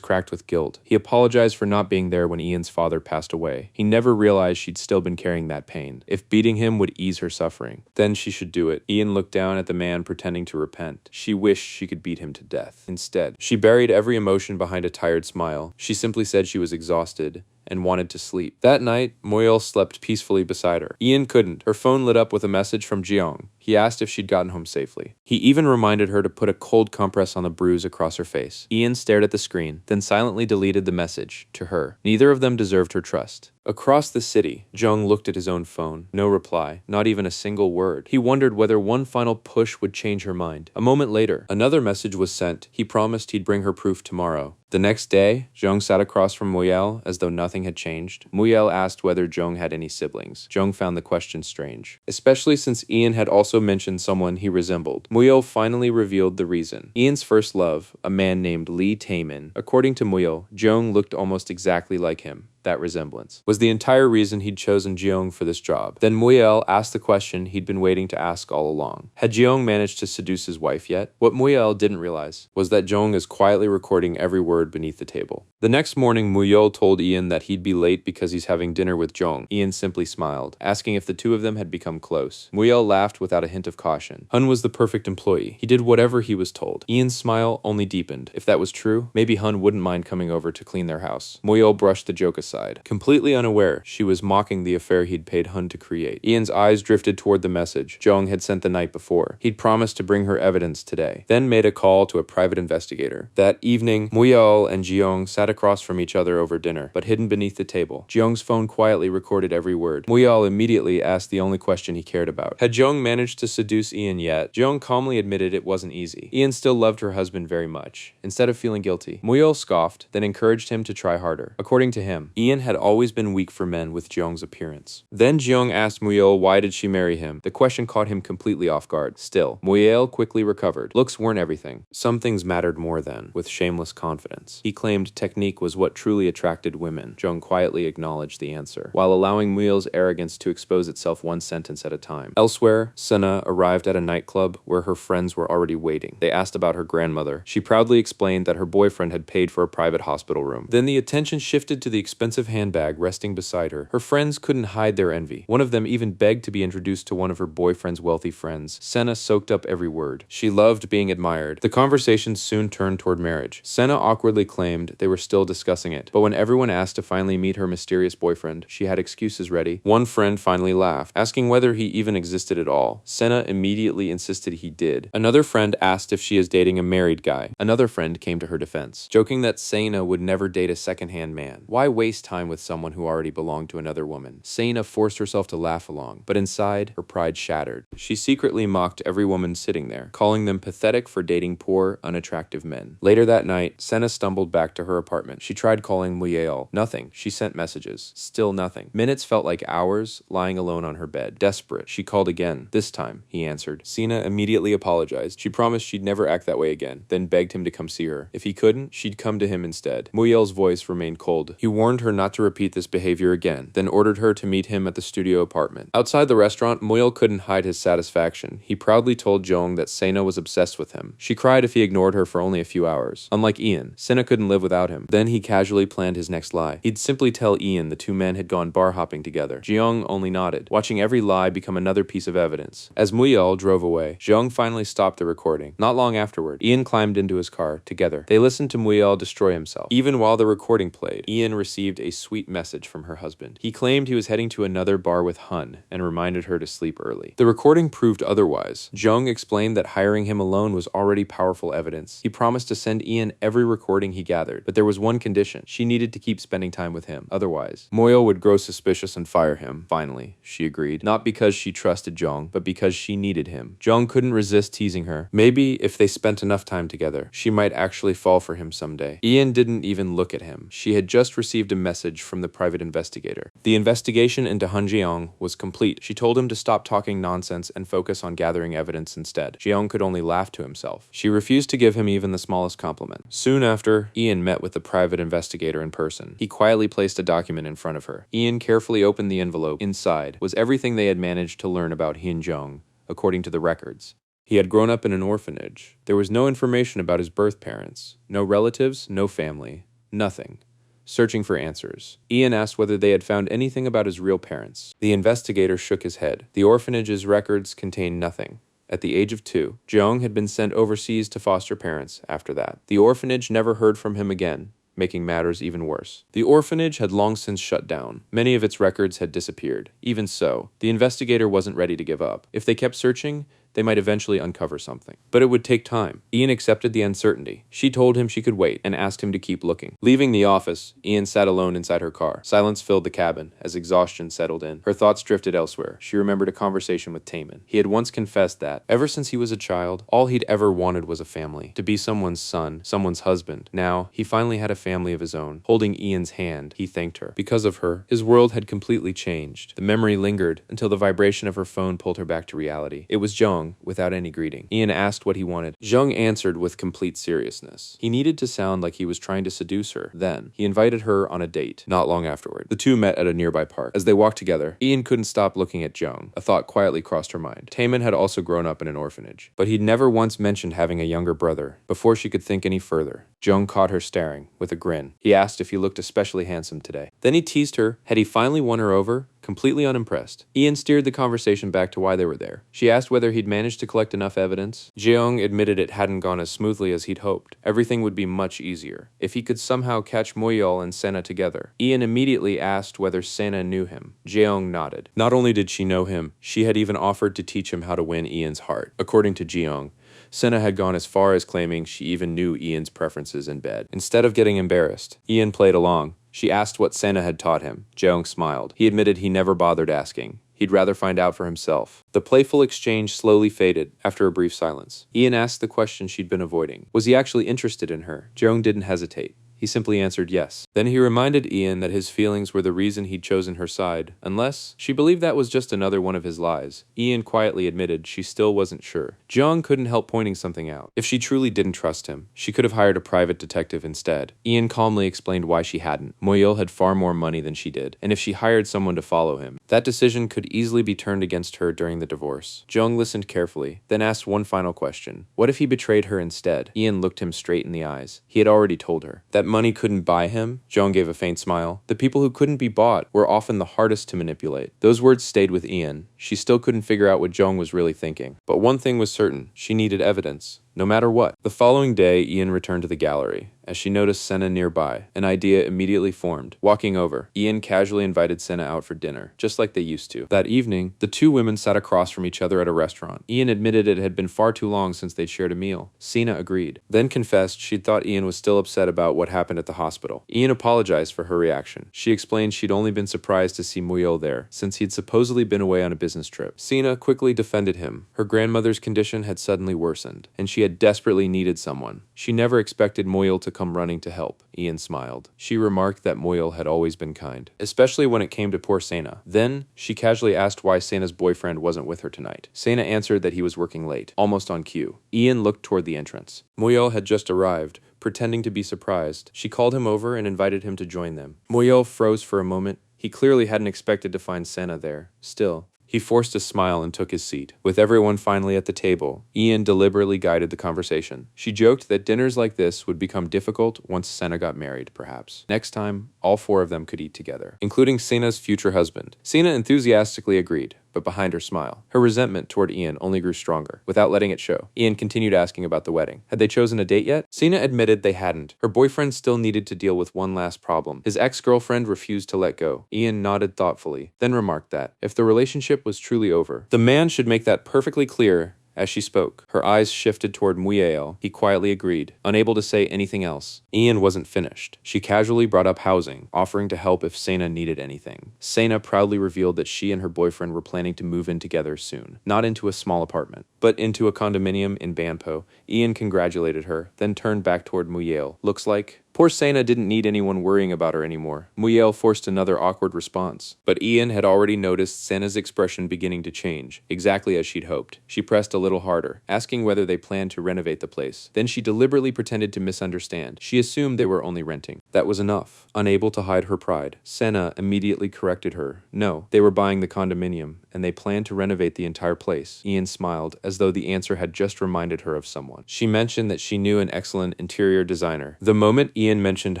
cracked with guilt. He apologized for not being there when Ian's father passed away. He never realized she'd still been carrying that pain. If beating him would ease her suffering, then she should do it. Ian looked down at the man pretending to repent. She wished she could beat him to death. Instead, she buried every emotion behind a tired smile. She simply said she was exhausted and wanted to sleep. That night, Moyel slept peacefully beside her. Ian couldn't. Her phone lit up with a message from Jeong. He asked if she'd gotten home safely. He even reminded her to put a cold compress on the bruise across her face. Ian stared at the screen, then silently deleted the message to her. Neither of them deserved her trust. Across the city, Jeong looked at his own phone. No reply, not even a single word. He wondered whether one final push would change her mind. A moment later, another message was sent. He promised he'd bring her proof tomorrow. The next day, Jeong sat across from Moyel as though nothing had changed. Moyel asked whether Jeong had any siblings. Jeong found the question strange, especially since Ian had also mentioned someone he resembled. Moyel finally revealed the reason. Ian's first love, a man named Lee Taemin. According to Moyel, Jeong looked almost exactly like him. That resemblance was the entire reason he'd chosen Jeong for this job. Then Moyel asked the question he'd been waiting to ask all along. Had Jeong managed to seduce his wife yet? What Moyel didn't realize was that Jeong is quietly recording every word beneath the table. The next morning, Moyel told Ian that he'd be late because he's having dinner with Jeong. Ian simply smiled, asking if the two of them had become close. Moyel laughed without a hint of caution. Hun was the perfect employee. He did whatever he was told. Ian's smile only deepened. If that was true, maybe Hun wouldn't mind coming over to clean their house. Moyel brushed the joke aside. Completely unaware, she was mocking the affair he'd paid Hun to create. Ian's eyes drifted toward the message Jeong had sent the night before. He'd promised to bring her evidence today, then made a call to a private investigator. That evening, Moyel and Jeong sat across from each other over dinner, but hidden beneath the table. Jeong's phone quietly recorded every word. Moyel immediately asked the only question he cared about. Had Jeong managed to seduce Ian yet? Jeong calmly admitted it wasn't easy. Ian still loved her husband very much. Instead of feeling guilty, Moyel scoffed, then encouraged him to try harder. According to him, Ian had always been weak for men with Jeong's appearance. Then Jeong asked Moyel why did she marry him. The question caught him completely off guard. Still, Moyel quickly recovered. Looks weren't everything. Some things mattered more then, with shameless confidence. He claimed technique was what truly attracted women. Jeong quietly acknowledged the answer, while allowing Moyel's arrogance to expose itself one sentence at a time. Elsewhere, Senna arrived at a nightclub where her friends were already waiting. They asked about her grandmother. She proudly explained that her boyfriend had paid for a private hospital room. Then the attention shifted to the expensive handbag resting beside her. Her friends couldn't hide their envy. One of them even begged to be introduced to one of her boyfriend's wealthy friends. Senna soaked up every word. She loved being admired. The conversation soon turned toward marriage. Senna awkwardly claimed they were still discussing it, but when everyone asked to finally meet her mysterious boyfriend, she had excuses ready. One friend finally laughed, asking whether he even existed at all. Senna immediately insisted he did. Another friend asked if she is dating a married guy. Another friend came to her defense, joking that Sena would never date a second-hand man. Why waste time with someone who already belonged to another woman? Sena forced herself to laugh along, but inside, her pride shattered. She secretly mocked every woman sitting there, calling them pathetic for dating poor, unattractive men. Later that night, Sena stumbled back to her apartment. She tried calling Moyel. Nothing. She sent messages. Still nothing. Minutes felt like hours, lying alone on her bed. Desperate, she called again. This time, he answered. Sena immediately apologized. She promised she'd never act that way again, then begged him to come see her. If he couldn't, she'd come to him instead. Moyel's voice remained cold. He warned her not to repeat this behavior again, then ordered her to meet him at the studio apartment. Outside the restaurant, Moyel couldn't hide his satisfaction. He proudly told Jeong that Sena was obsessed with him. She cried if he ignored her for only a few hours. Unlike Ian, Sena couldn't live without him. Then he casually planned his next lie. He'd simply tell Ian the two men had gone bar hopping together. Jeong only nodded, watching every lie become another piece of evidence. As Moyel drove away, Jeong finally stopped the recording. Not long afterward, Ian climbed into his car. Together, they listened to Moyel destroy himself. Even while the recording played, Ian received received a sweet message from her husband. He claimed he was heading to another bar with Hun and reminded her to sleep early. The recording proved otherwise. Jung explained that hiring him alone was already powerful evidence. He promised to send Ian every recording he gathered, but there was one condition. She needed to keep spending time with him. Otherwise, Moyo would grow suspicious and fire him. Finally, she agreed. Not because she trusted Jung, but because she needed him. Jung couldn't resist teasing her. Maybe if they spent enough time together, she might actually fall for him someday. Ian didn't even look at him. She had just received a message from the private investigator. The investigation into Han Jeong was complete. She told him to stop talking nonsense and focus on gathering evidence instead. Jeong could only laugh to himself. She refused to give him even the smallest compliment. Soon after, Ian met with the private investigator in person. He quietly placed a document in front of her. Ian carefully opened the envelope. Inside was everything they had managed to learn about Hyun Jong, according to the records. He had grown up in an orphanage. There was no information about his birth parents. No relatives, no family. Nothing. Searching for answers. Ian asked whether they had found anything about his real parents. The investigator shook his head. The orphanage's records contained nothing. At the age of 2, Jeong had been sent overseas to foster parents after that. The orphanage never heard from him again, making matters even worse. The orphanage had long since shut down. Many of its records had disappeared. Even so, the investigator wasn't ready to give up. If they kept searching, they might eventually uncover something. But it would take time. Ian accepted the uncertainty. She told him she could wait and asked him to keep looking. Leaving the office, Ian sat alone inside her car. Silence filled the cabin as exhaustion settled in. Her thoughts drifted elsewhere. She remembered a conversation with Taemin. He had once confessed that, ever since he was a child, all he'd ever wanted was a family. To be someone's son, someone's husband. Now, he finally had a family of his own. Holding Ian's hand, he thanked her. Because of her, his world had completely changed. The memory lingered until the vibration of her phone pulled her back to reality. It was Jung, without any greeting. Ian asked what he wanted. Jung answered with complete seriousness. He needed to sound like he was trying to seduce her. Then, he invited her on a date, not long afterward. The two met at a nearby park. As they walked together, Ian couldn't stop looking at Jung. A thought quietly crossed her mind. Taemin had also grown up in an orphanage, but he'd never once mentioned having a younger brother. Before she could think any further, Jung caught her staring, with a grin. He asked if he looked especially handsome today. Then he teased her. Had he finally won her over? Completely unimpressed. Ian steered the conversation back to why they were there. She asked whether he'd managed to collect enough evidence. Jeong admitted it hadn't gone as smoothly as he'd hoped. Everything would be much easier if he could somehow catch Moyol and Sena together. Ian immediately asked whether Sena knew him. Jeong nodded. Not only did she know him, she had even offered to teach him how to win Ian's heart. According to Jeong, Sena had gone as far as claiming she even knew Ian's preferences in bed. Instead of getting embarrassed, Ian played along. She asked what Sena had taught him. Jeong smiled. He admitted he never bothered asking. He'd rather find out for himself. The playful exchange slowly faded after a brief silence. Ian asked the question she'd been avoiding. Was he actually interested in her? Jeong didn't hesitate. He simply answered yes. Then he reminded Ian that his feelings were the reason he'd chosen her side, unless she believed that was just another one of his lies. Ian quietly admitted she still wasn't sure. Jeong couldn't help pointing something out. If she truly didn't trust him, she could have hired a private detective instead. Ian calmly explained why she hadn't. Moyol had far more money than she did, and if she hired someone to follow him, that decision could easily be turned against her during the divorce. Jeong listened carefully, then asked one final question. What if he betrayed her instead? Ian looked him straight in the eyes. He had already told her that money couldn't buy him. Jeong gave a faint smile. The people who couldn't be bought were often the hardest to manipulate. Those words stayed with Ian. She still couldn't figure out what Jeong was really thinking. But one thing was certain. She needed evidence. No matter what. The following day, Ian returned to the gallery. As she noticed Sena nearby, an idea immediately formed. Walking over, Ian casually invited Sena out for dinner, just like they used to. That evening, the two women sat across from each other at a restaurant. Ian admitted it had been far too long since they'd shared a meal. Sena agreed, then confessed she'd thought Ian was still upset about what happened at the hospital. Ian apologized for her reaction. She explained she'd only been surprised to see Moyol there, since he'd supposedly been away on a business trip. Sena quickly defended him. Her grandmother's condition had suddenly worsened, and she had desperately needed someone. She never expected Moyol to come running to help. Ian smiled. She remarked that Moyol had always been kind, especially when it came to poor Sena. Then, she casually asked why Sena's boyfriend wasn't with her tonight. Sena answered that he was working late, almost on cue. Ian looked toward the entrance. Moyol had just arrived, pretending to be surprised. She called him over and invited him to join them. Moyol froze for a moment. He clearly hadn't expected to find Sena there. Still, he forced a smile and took his seat. With everyone finally at the table, Ian deliberately guided the conversation. She joked that dinners like this would become difficult once Sena got married, perhaps. Next time, all four of them could eat together, including Sena's future husband. Sena enthusiastically agreed. but behind her smile, her resentment toward Ian only grew stronger. Without letting it show, Ian continued asking about the wedding. Had they chosen a date yet? Sina admitted they hadn't. Her boyfriend still needed to deal with one last problem. His ex-girlfriend refused to let go. Ian nodded thoughtfully, then remarked that, if the relationship was truly over, the man should make that perfectly clear. As she spoke, her eyes shifted toward Muyeo. He quietly agreed, unable to say anything else. Ian wasn't finished. She casually brought up housing, offering to help if Sena needed anything. Sena proudly revealed that she and her boyfriend were planning to move in together soon. Not into a small apartment, but into a condominium in Banpo. Ian congratulated her, then turned back toward Muyeo. Looks like poor Sena didn't need anyone worrying about her anymore. Muyeo forced another awkward response, but Ian had already noticed Sena's expression beginning to change, exactly as she'd hoped. She pressed a little harder, asking whether they planned to renovate the place. Then she deliberately pretended to misunderstand. She assumed they were only renting. That was enough. Unable to hide her pride, Sena immediately corrected her. No, they were buying the condominium, and they planned to renovate the entire place. Ian smiled, as though the answer had just reminded her of someone. She mentioned that she knew an excellent interior designer. The moment Ian mentioned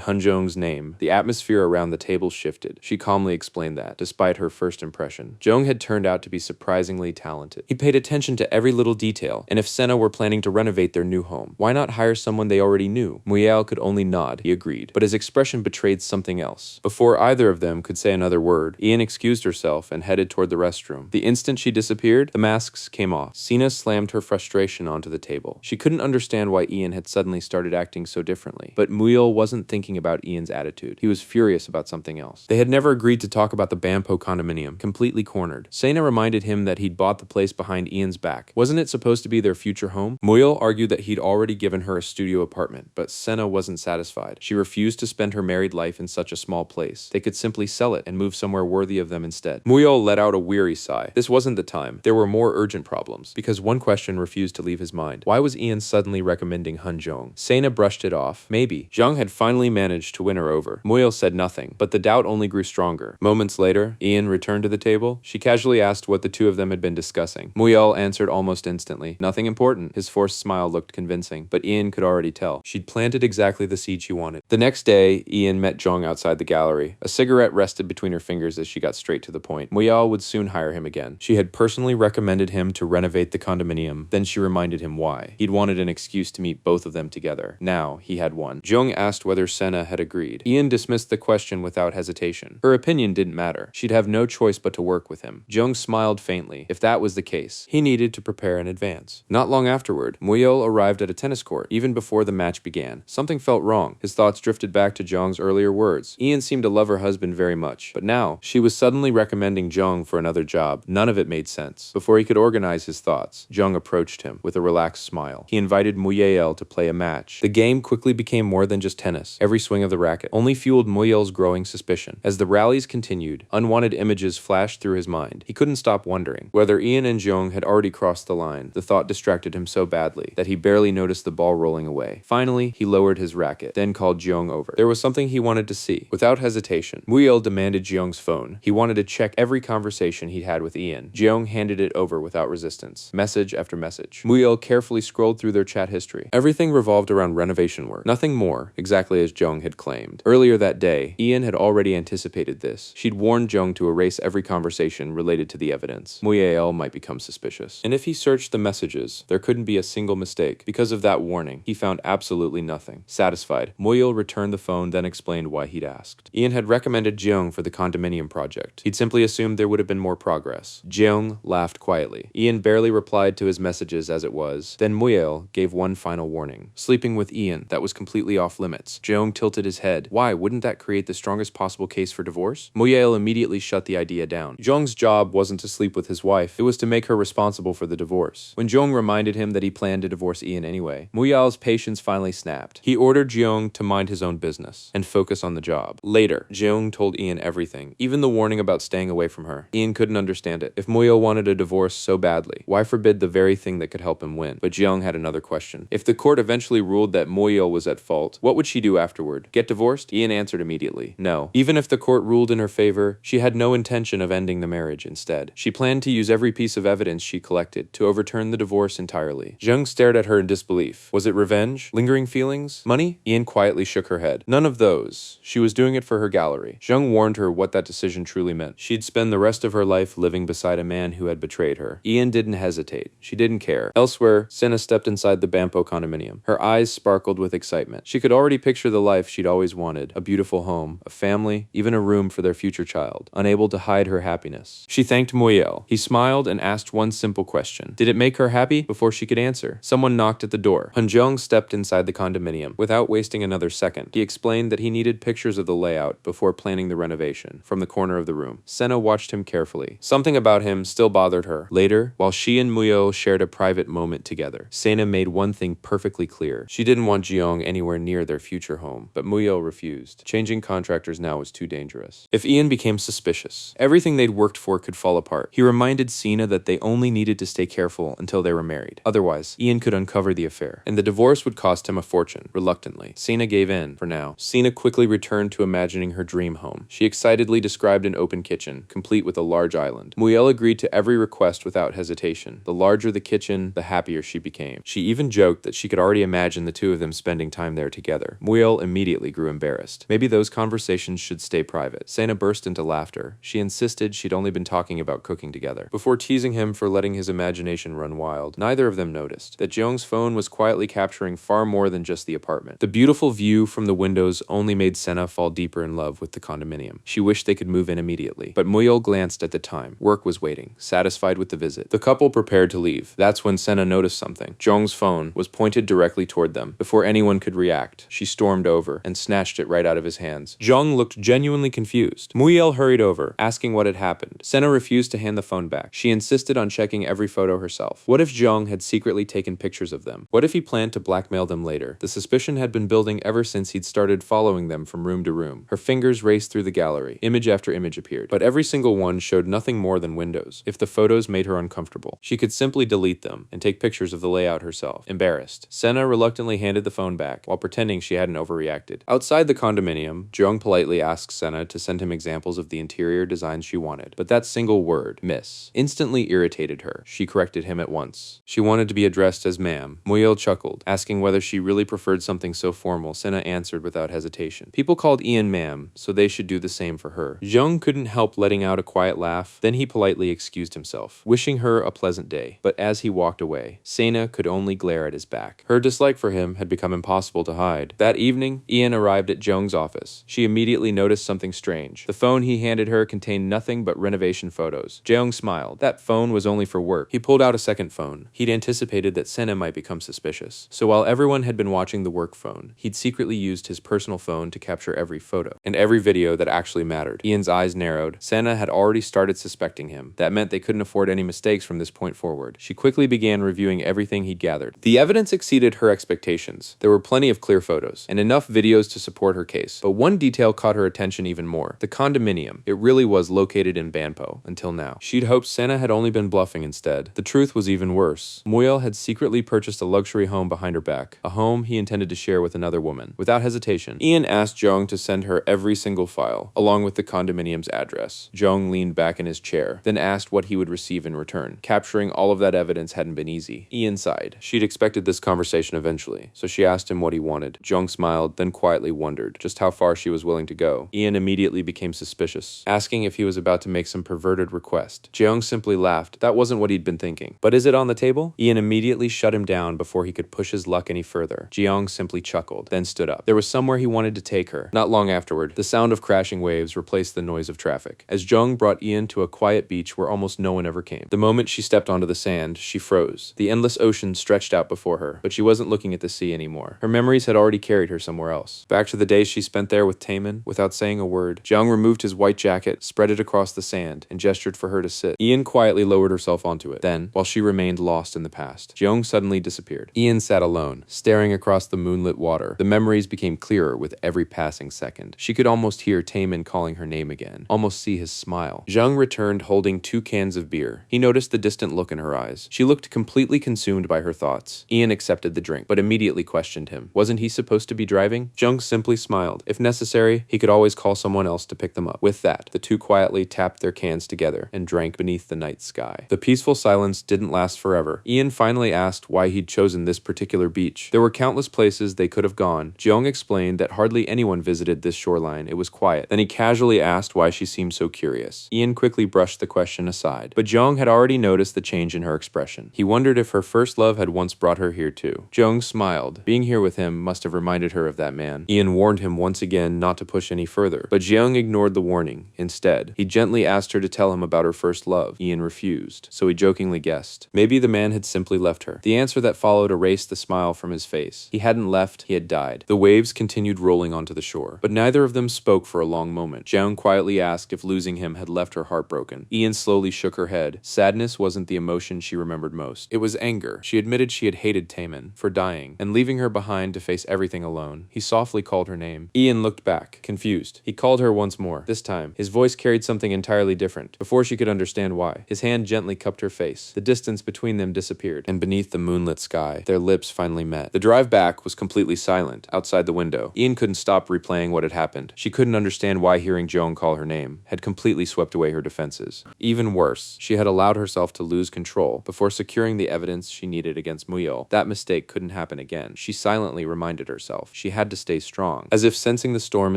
Hunjong's name, the atmosphere around the table shifted. She calmly explained that, despite her first impression, Jong had turned out to be surprisingly talented. He paid attention to every little detail, and if Sena were planning to renovate their new home, why not hire someone they already knew? Muyao could only nod. He agreed, but his expression betrayed something else. Before either of them could say another word, Ian excused herself and headed toward the restroom. The instant she disappeared, the masks came off. Sena slammed her frustration onto the table. She couldn't understand why Ian had suddenly started acting so differently, but Muyao wasn't thinking about Ian's attitude. He was furious about something else. They had never agreed to talk about the Banpo condominium, completely cornered. Sena reminded him that he'd bought the place behind Ian's back. Wasn't it supposed to be their future home? Muyao argued that he'd already given her a studio apartment, but Sena wasn't satisfied. She refused to spend her married life in such a small place. They could simply sell it and move somewhere worthy of them instead. Muyao let out a weary sigh. This wasn't the time. There were more urgent problems, because one question refused to leave his mind. Why was Ian suddenly recommending Hunjong? Sena brushed it off. Maybe. Zhang had finally managed to win her over. Muyao said nothing, but the doubt only grew stronger. Moments later, Ian returned to the table. She casually asked what the two of them had been discussing. Muyao answered almost instantly. Nothing important. His forced smile looked convincing, but Ian could already tell. She'd planted exactly the seed she wanted. The next day, Ian met Zhang outside the gallery. A cigarette rested between her fingers as she got straight to the point. Muyao would soon hire him again. She had personally recommended him to renovate the condominium. Then she reminded him why. He'd wanted an excuse to meet both of them together. Now, he had one. Zhang asked whether Sena had agreed. Ian dismissed the question without hesitation. Her opinion didn't matter. She'd have no choice but to work with him. Zhang smiled faintly. If that was the case, he needed to prepare in advance. Not long afterward, Muyao arrived at a tennis court. Even before the match began, something felt wrong. His thoughts drifted back to Zhang's earlier words. Ian seemed to love her husband very much, but now she was suddenly recommending Zhang for another job. None of it made sense. Before he could organize his thoughts, Zhang approached him with a relaxed smile. He invited Muyao to play a match. The game quickly became more than just tennis. Every swing of the racket only fueled Muyao's growing suspicion. As the rallies continued, unwanted images flashed through his mind. He couldn't stop wondering whether Ian and Zhang had already crossed the line. The thought distracted him so badly that he barely noticed the ball rolling away. Finally, he lowered his racket, then called Zhang over. There was something he wanted to see. Without hesitation, Muyao demanded Zhang's phone. He wanted to check every conversation he'd had with Ian. Zhang handed it over without resistance. Message after message. Muyao carefully scrolled through their chat history. Everything revolved around renovation work. Nothing more, exactly as Zhang had claimed. Earlier that day, Ian had already anticipated this. She'd warned Zhang to erase every conversation related to the evidence. Muyao might become suspicious. And if he searched the messages, there couldn't be a single mistake. Because of that warning, he found absolutely nothing. Satisfied, Muyao returned the phone, then explained why he'd asked. Ian had recommended Zhang for the condominium project. He'd simply assumed there would have been more progress. Zhang laughed quietly. Ian barely replied to his messages as it was. Then Muyao gave one final warning. Sleeping with Ian, that was completely off limits. Zhang tilted his head. Why? Wouldn't that create the strongest possible case for divorce? Muyao immediately shut the idea down. Zhang's job wasn't to sleep with his wife. It was to make her responsible for the divorce. When Zhang reminded him that he planned to divorce Ian anyway, Muyao's patience finally snapped. He ordered Zhang to mind his own business and focus on the job. Later, Zhang told Ian everything, even the warning about staying away from her. Ian couldn't understand it. If Muyao wanted a divorce so badly, why forbid the very thing that could help him win? But Zhang had another question. If the court eventually ruled that Muyao was at fault, what would she do afterward? Get divorced? Ian answered immediately. No. Even if the court ruled in her favor, she had no intention of ending the marriage instead. She planned to use every piece of evidence she collected to overturn the divorce entirely. Zhang stared at her in disbelief. Was it revenge? Lingering feelings? Money? Ian quietly shook her head. None of those. She was doing it for her gallery. Zhang warned her what that decision truly meant. She'd spend the rest of her life living beside a man who had betrayed her. Ian didn't hesitate. She didn't care. Elsewhere, Senna stepped inside the Bampo condominium. Her eyes sparkled with excitement. She could already picture the life she'd always wanted: a beautiful home, a family, even a room for their future child. Unable to hide her happiness, she thanked Muyel. He smiled and asked one simple question: did it make her happy? Before she could answer, someone knocked at the door. Hunjong stepped inside the condominium. Without wasting another second, he explained that he needed pictures of the layout before planning the renovation. From the corner of the room, Senna watched him carefully. Something about him still bothered her. Later, while she and Muyel shared a private moment together, Senna made one thing perfectly clear. She didn't want Jeong anywhere near their future home, but Muyel refused. Changing contractors now was too dangerous. If Ian became suspicious, everything they'd worked for could fall apart. He reminded Sina that they only needed to stay careful until they were married. Otherwise, Ian could uncover the affair, and the divorce would cost him a fortune. Reluctantly, Sina gave in for now. Sina quickly returned to imagining her dream home. She excitedly described an open kitchen, complete with a large island. Muyel agreed to every request without hesitation. The larger the kitchen, the happier she became. She even joked that she could already imagine the two of them spending time there together. Muyel immediately grew embarrassed. Maybe those conversations should stay private. Sena burst into laughter. She insisted she'd only been talking about cooking together. Before teasing him for letting his imagination run wild, neither of them noticed that Jeong's phone was quietly capturing far more than just the apartment. The beautiful view from the windows only made Sena fall deeper in love with the condominium. She wished they could move in immediately, but Muyel glanced at the time. Work was waiting, satisfied with the visit. The couple prepared to leave. That's when Sena noticed something. Jeong's phone was pointed directly toward them. Before anyone could react, she stormed over and snatched it right out of his hands. Jeong looked genuinely confused. Muyel hurried over, asking what had happened. Sena refused to hand the phone back. She insisted on checking every photo herself. What if Jeong had secretly taken pictures of them? What if he planned to blackmail them later? The suspicion had been building ever since he'd started following them from room to room. Her fingers raced through the gallery. Image after image appeared, but every single one showed nothing more than windows. If the photos made her uncomfortable, she could simply delete them and take pictures of the layout herself. Embarrassed, Sena reluctantly handed the phone back while pretending she hadn't overreacted. Outside the condominium, Jeong politely asked Sena to send him examples of the interior designs she wanted, but that single word, miss, instantly irritated her. She corrected him at once. She wanted to be addressed as ma'am. Muyel chuckled, asking whether she really preferred something so formal. Sena answered without hesitation. People called Ian ma'am, so they should do the same for her. Jeong couldn't help letting out a quiet laugh. Then he politely excused himself, wishing her a pleasant day. But as he walked away, Sena could only glare at his back. Her dislike for him had become impossible to hide. That evening, Ian arrived at Jeong's office. She immediately noticed something strange. The phone he handed her contained nothing but renovation photos. Jeong smiled. That phone was only for work. He pulled out a second phone. He'd anticipated that Sena might become suspicious. So while everyone had been watching the work phone, he'd secretly used his personal phone to capture every photo and every video that actually mattered. Ian's eyes narrowed. Sena had already started suspecting him. That meant they couldn't afford any mistakes from this point forward. She quickly began reviewing everything he'd gathered. The evidence exceeded her expectations. There were plenty of clear photos and enough videos to support her case. But one detail caught her attention even more. The condominium. It really was located in Banpo, until now. She'd hoped Sena had only been bluffing instead. The truth was even worse. Muyel had secretly purchased a luxury home behind her back, a home he intended to share with another woman. Without hesitation, Ian asked Jeong to send her every single file, along with the condominium's address. Jeong leaned back in his chair, then asked what he would receive in return. Capturing all of that evidence hadn't been easy. Ian sighed. She'd expected this conversation eventually, so she asked him what he wanted. Jeong smiled, then quietly wondered just how far she was willing to go. Ian immediately became suspicious, asking if he was about to make some perverted request. Jeong simply laughed. That wasn't what he'd been thinking. But is it on the table? Ian immediately shut him down before he could push his luck any further. Jeong simply chuckled, then stood up. There was somewhere he wanted to take her. Not long afterward, the sound of crashing waves replaced the noise of traffic, as Jeong brought Ian to a quiet beach where almost no one ever came. The moment she stepped onto the sand, she froze. The endless ocean stretched out before her, but she wasn't looking at the sea anymore. Her memories had already carried her somewhere else. Back to the days she spent there with Taemin. Without saying a word, Jeong removed his white jacket, spread it across the sand, and gestured for her to sit. Ian quietly lowered herself onto it. Then, while she remained lost in the past, Jeong suddenly disappeared. Ian sat alone, staring across the moonlit water. The memories became clearer with every passing second. She could almost hear Taemin calling her name again, almost see his smile. Jeong returned holding 2 cans of beer. He noticed the distant look in her eyes. She looked completely consumed by her thoughts. Ian accepted the drink, but immediately questioned him. Wasn't he supposed to be driving? Jeong simply smiled. If necessary, he could always call someone else to pick them up. With that, the two quietly tapped their cans together and drank beneath the night sky. The peaceful silence didn't last forever. Ian finally asked why he'd chosen this particular beach. There were countless places they could have gone. Jeong explained that hardly anyone visited this shoreline. It was quiet. Then he casually asked why she seemed so curious. Ian quickly brushed the question aside. But Jeong had already noticed the change in her expression. He wondered if her first love had once brought her here too. Jeong smiled. Being here with him must have reminded her of that man. Ian warned him once again not to push any further, but Jeong ignored the warning. Instead, he gently asked her to tell him about her first love. Ian refused, so he jokingly guessed. Maybe the man had simply left her. The answer that followed erased the smile from his face. He hadn't left, he had died. The waves continued rolling onto the shore, but neither of them spoke for a long moment. Jeong quietly asked if losing him had left her heartbroken. Ian slowly shook her head. Sadness wasn't the emotion she remembered most. It was anger. She admitted she had hated Taemin for dying and leaving her behind to face everything alone. He softly called her name. Ian looked back, confused. He called her once more. This time, his voice carried something entirely different. Before she could understand why, his hand gently cupped her face. The distance between them disappeared, and beneath the moonlit sky, their lips finally met. The drive back was completely silent. Outside the window, Ian couldn't stop replaying what had happened. She couldn't understand why hearing Jeong call her name had completely swept away her defenses. Even worse, she had allowed herself to lose control before securing the evidence she needed against Muyol. That mistake couldn't happen again. She silently reminded herself she had to stay strong. As if sensing the storm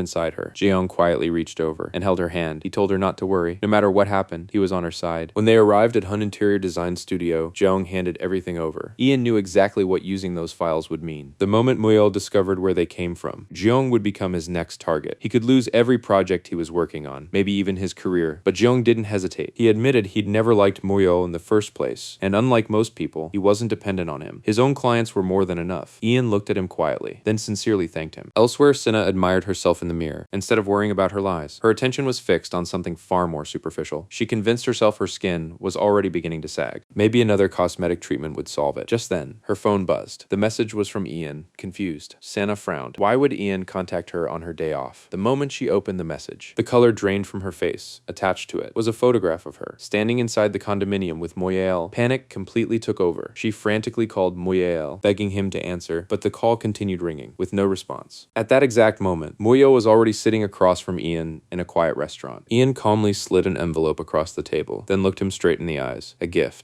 inside her, Jeong quietly reached over and held her hand. He told her not to worry. No matter what happened, he was on her side. When they arrived at Hun Interior Design Studio, Jeong handed everything over. Ian knew exactly what using those files would mean. The moment Muyol discovered where they came from, Jeong would become his next target. He could lose every project he was working on, maybe even his career. But Jeong didn't hesitate. He admitted he'd never liked Muyol in the first place, and unlike most people, he wasn't dependent on him. His own clients were more than enough. Ian looked at him quietly, then sincerely thanked him. Elsewhere, Sinha admired herself in the mirror, instead of worrying about her lies. Her attention was fixed on something far more superficial. She convinced herself her skin was already beginning to sag. Maybe another cosmetic treatment would solve it. Just then, her phone buzzed. The message was from Ian, confused. Sinha frowned. Why would Ian contact her on her day off? The moment she opened the message, the color drained from her face. Attached to it was a photograph of her, standing inside the condominium with Moyel. Panic completely took over. She frantically called Moyel, begging him to answer, but the call continued ringing, with no response. At that exact moment, Moyel was already sitting across from Ian in a quiet restaurant. Ian calmly slid an envelope across the table, then looked him straight in the eyes. A gift.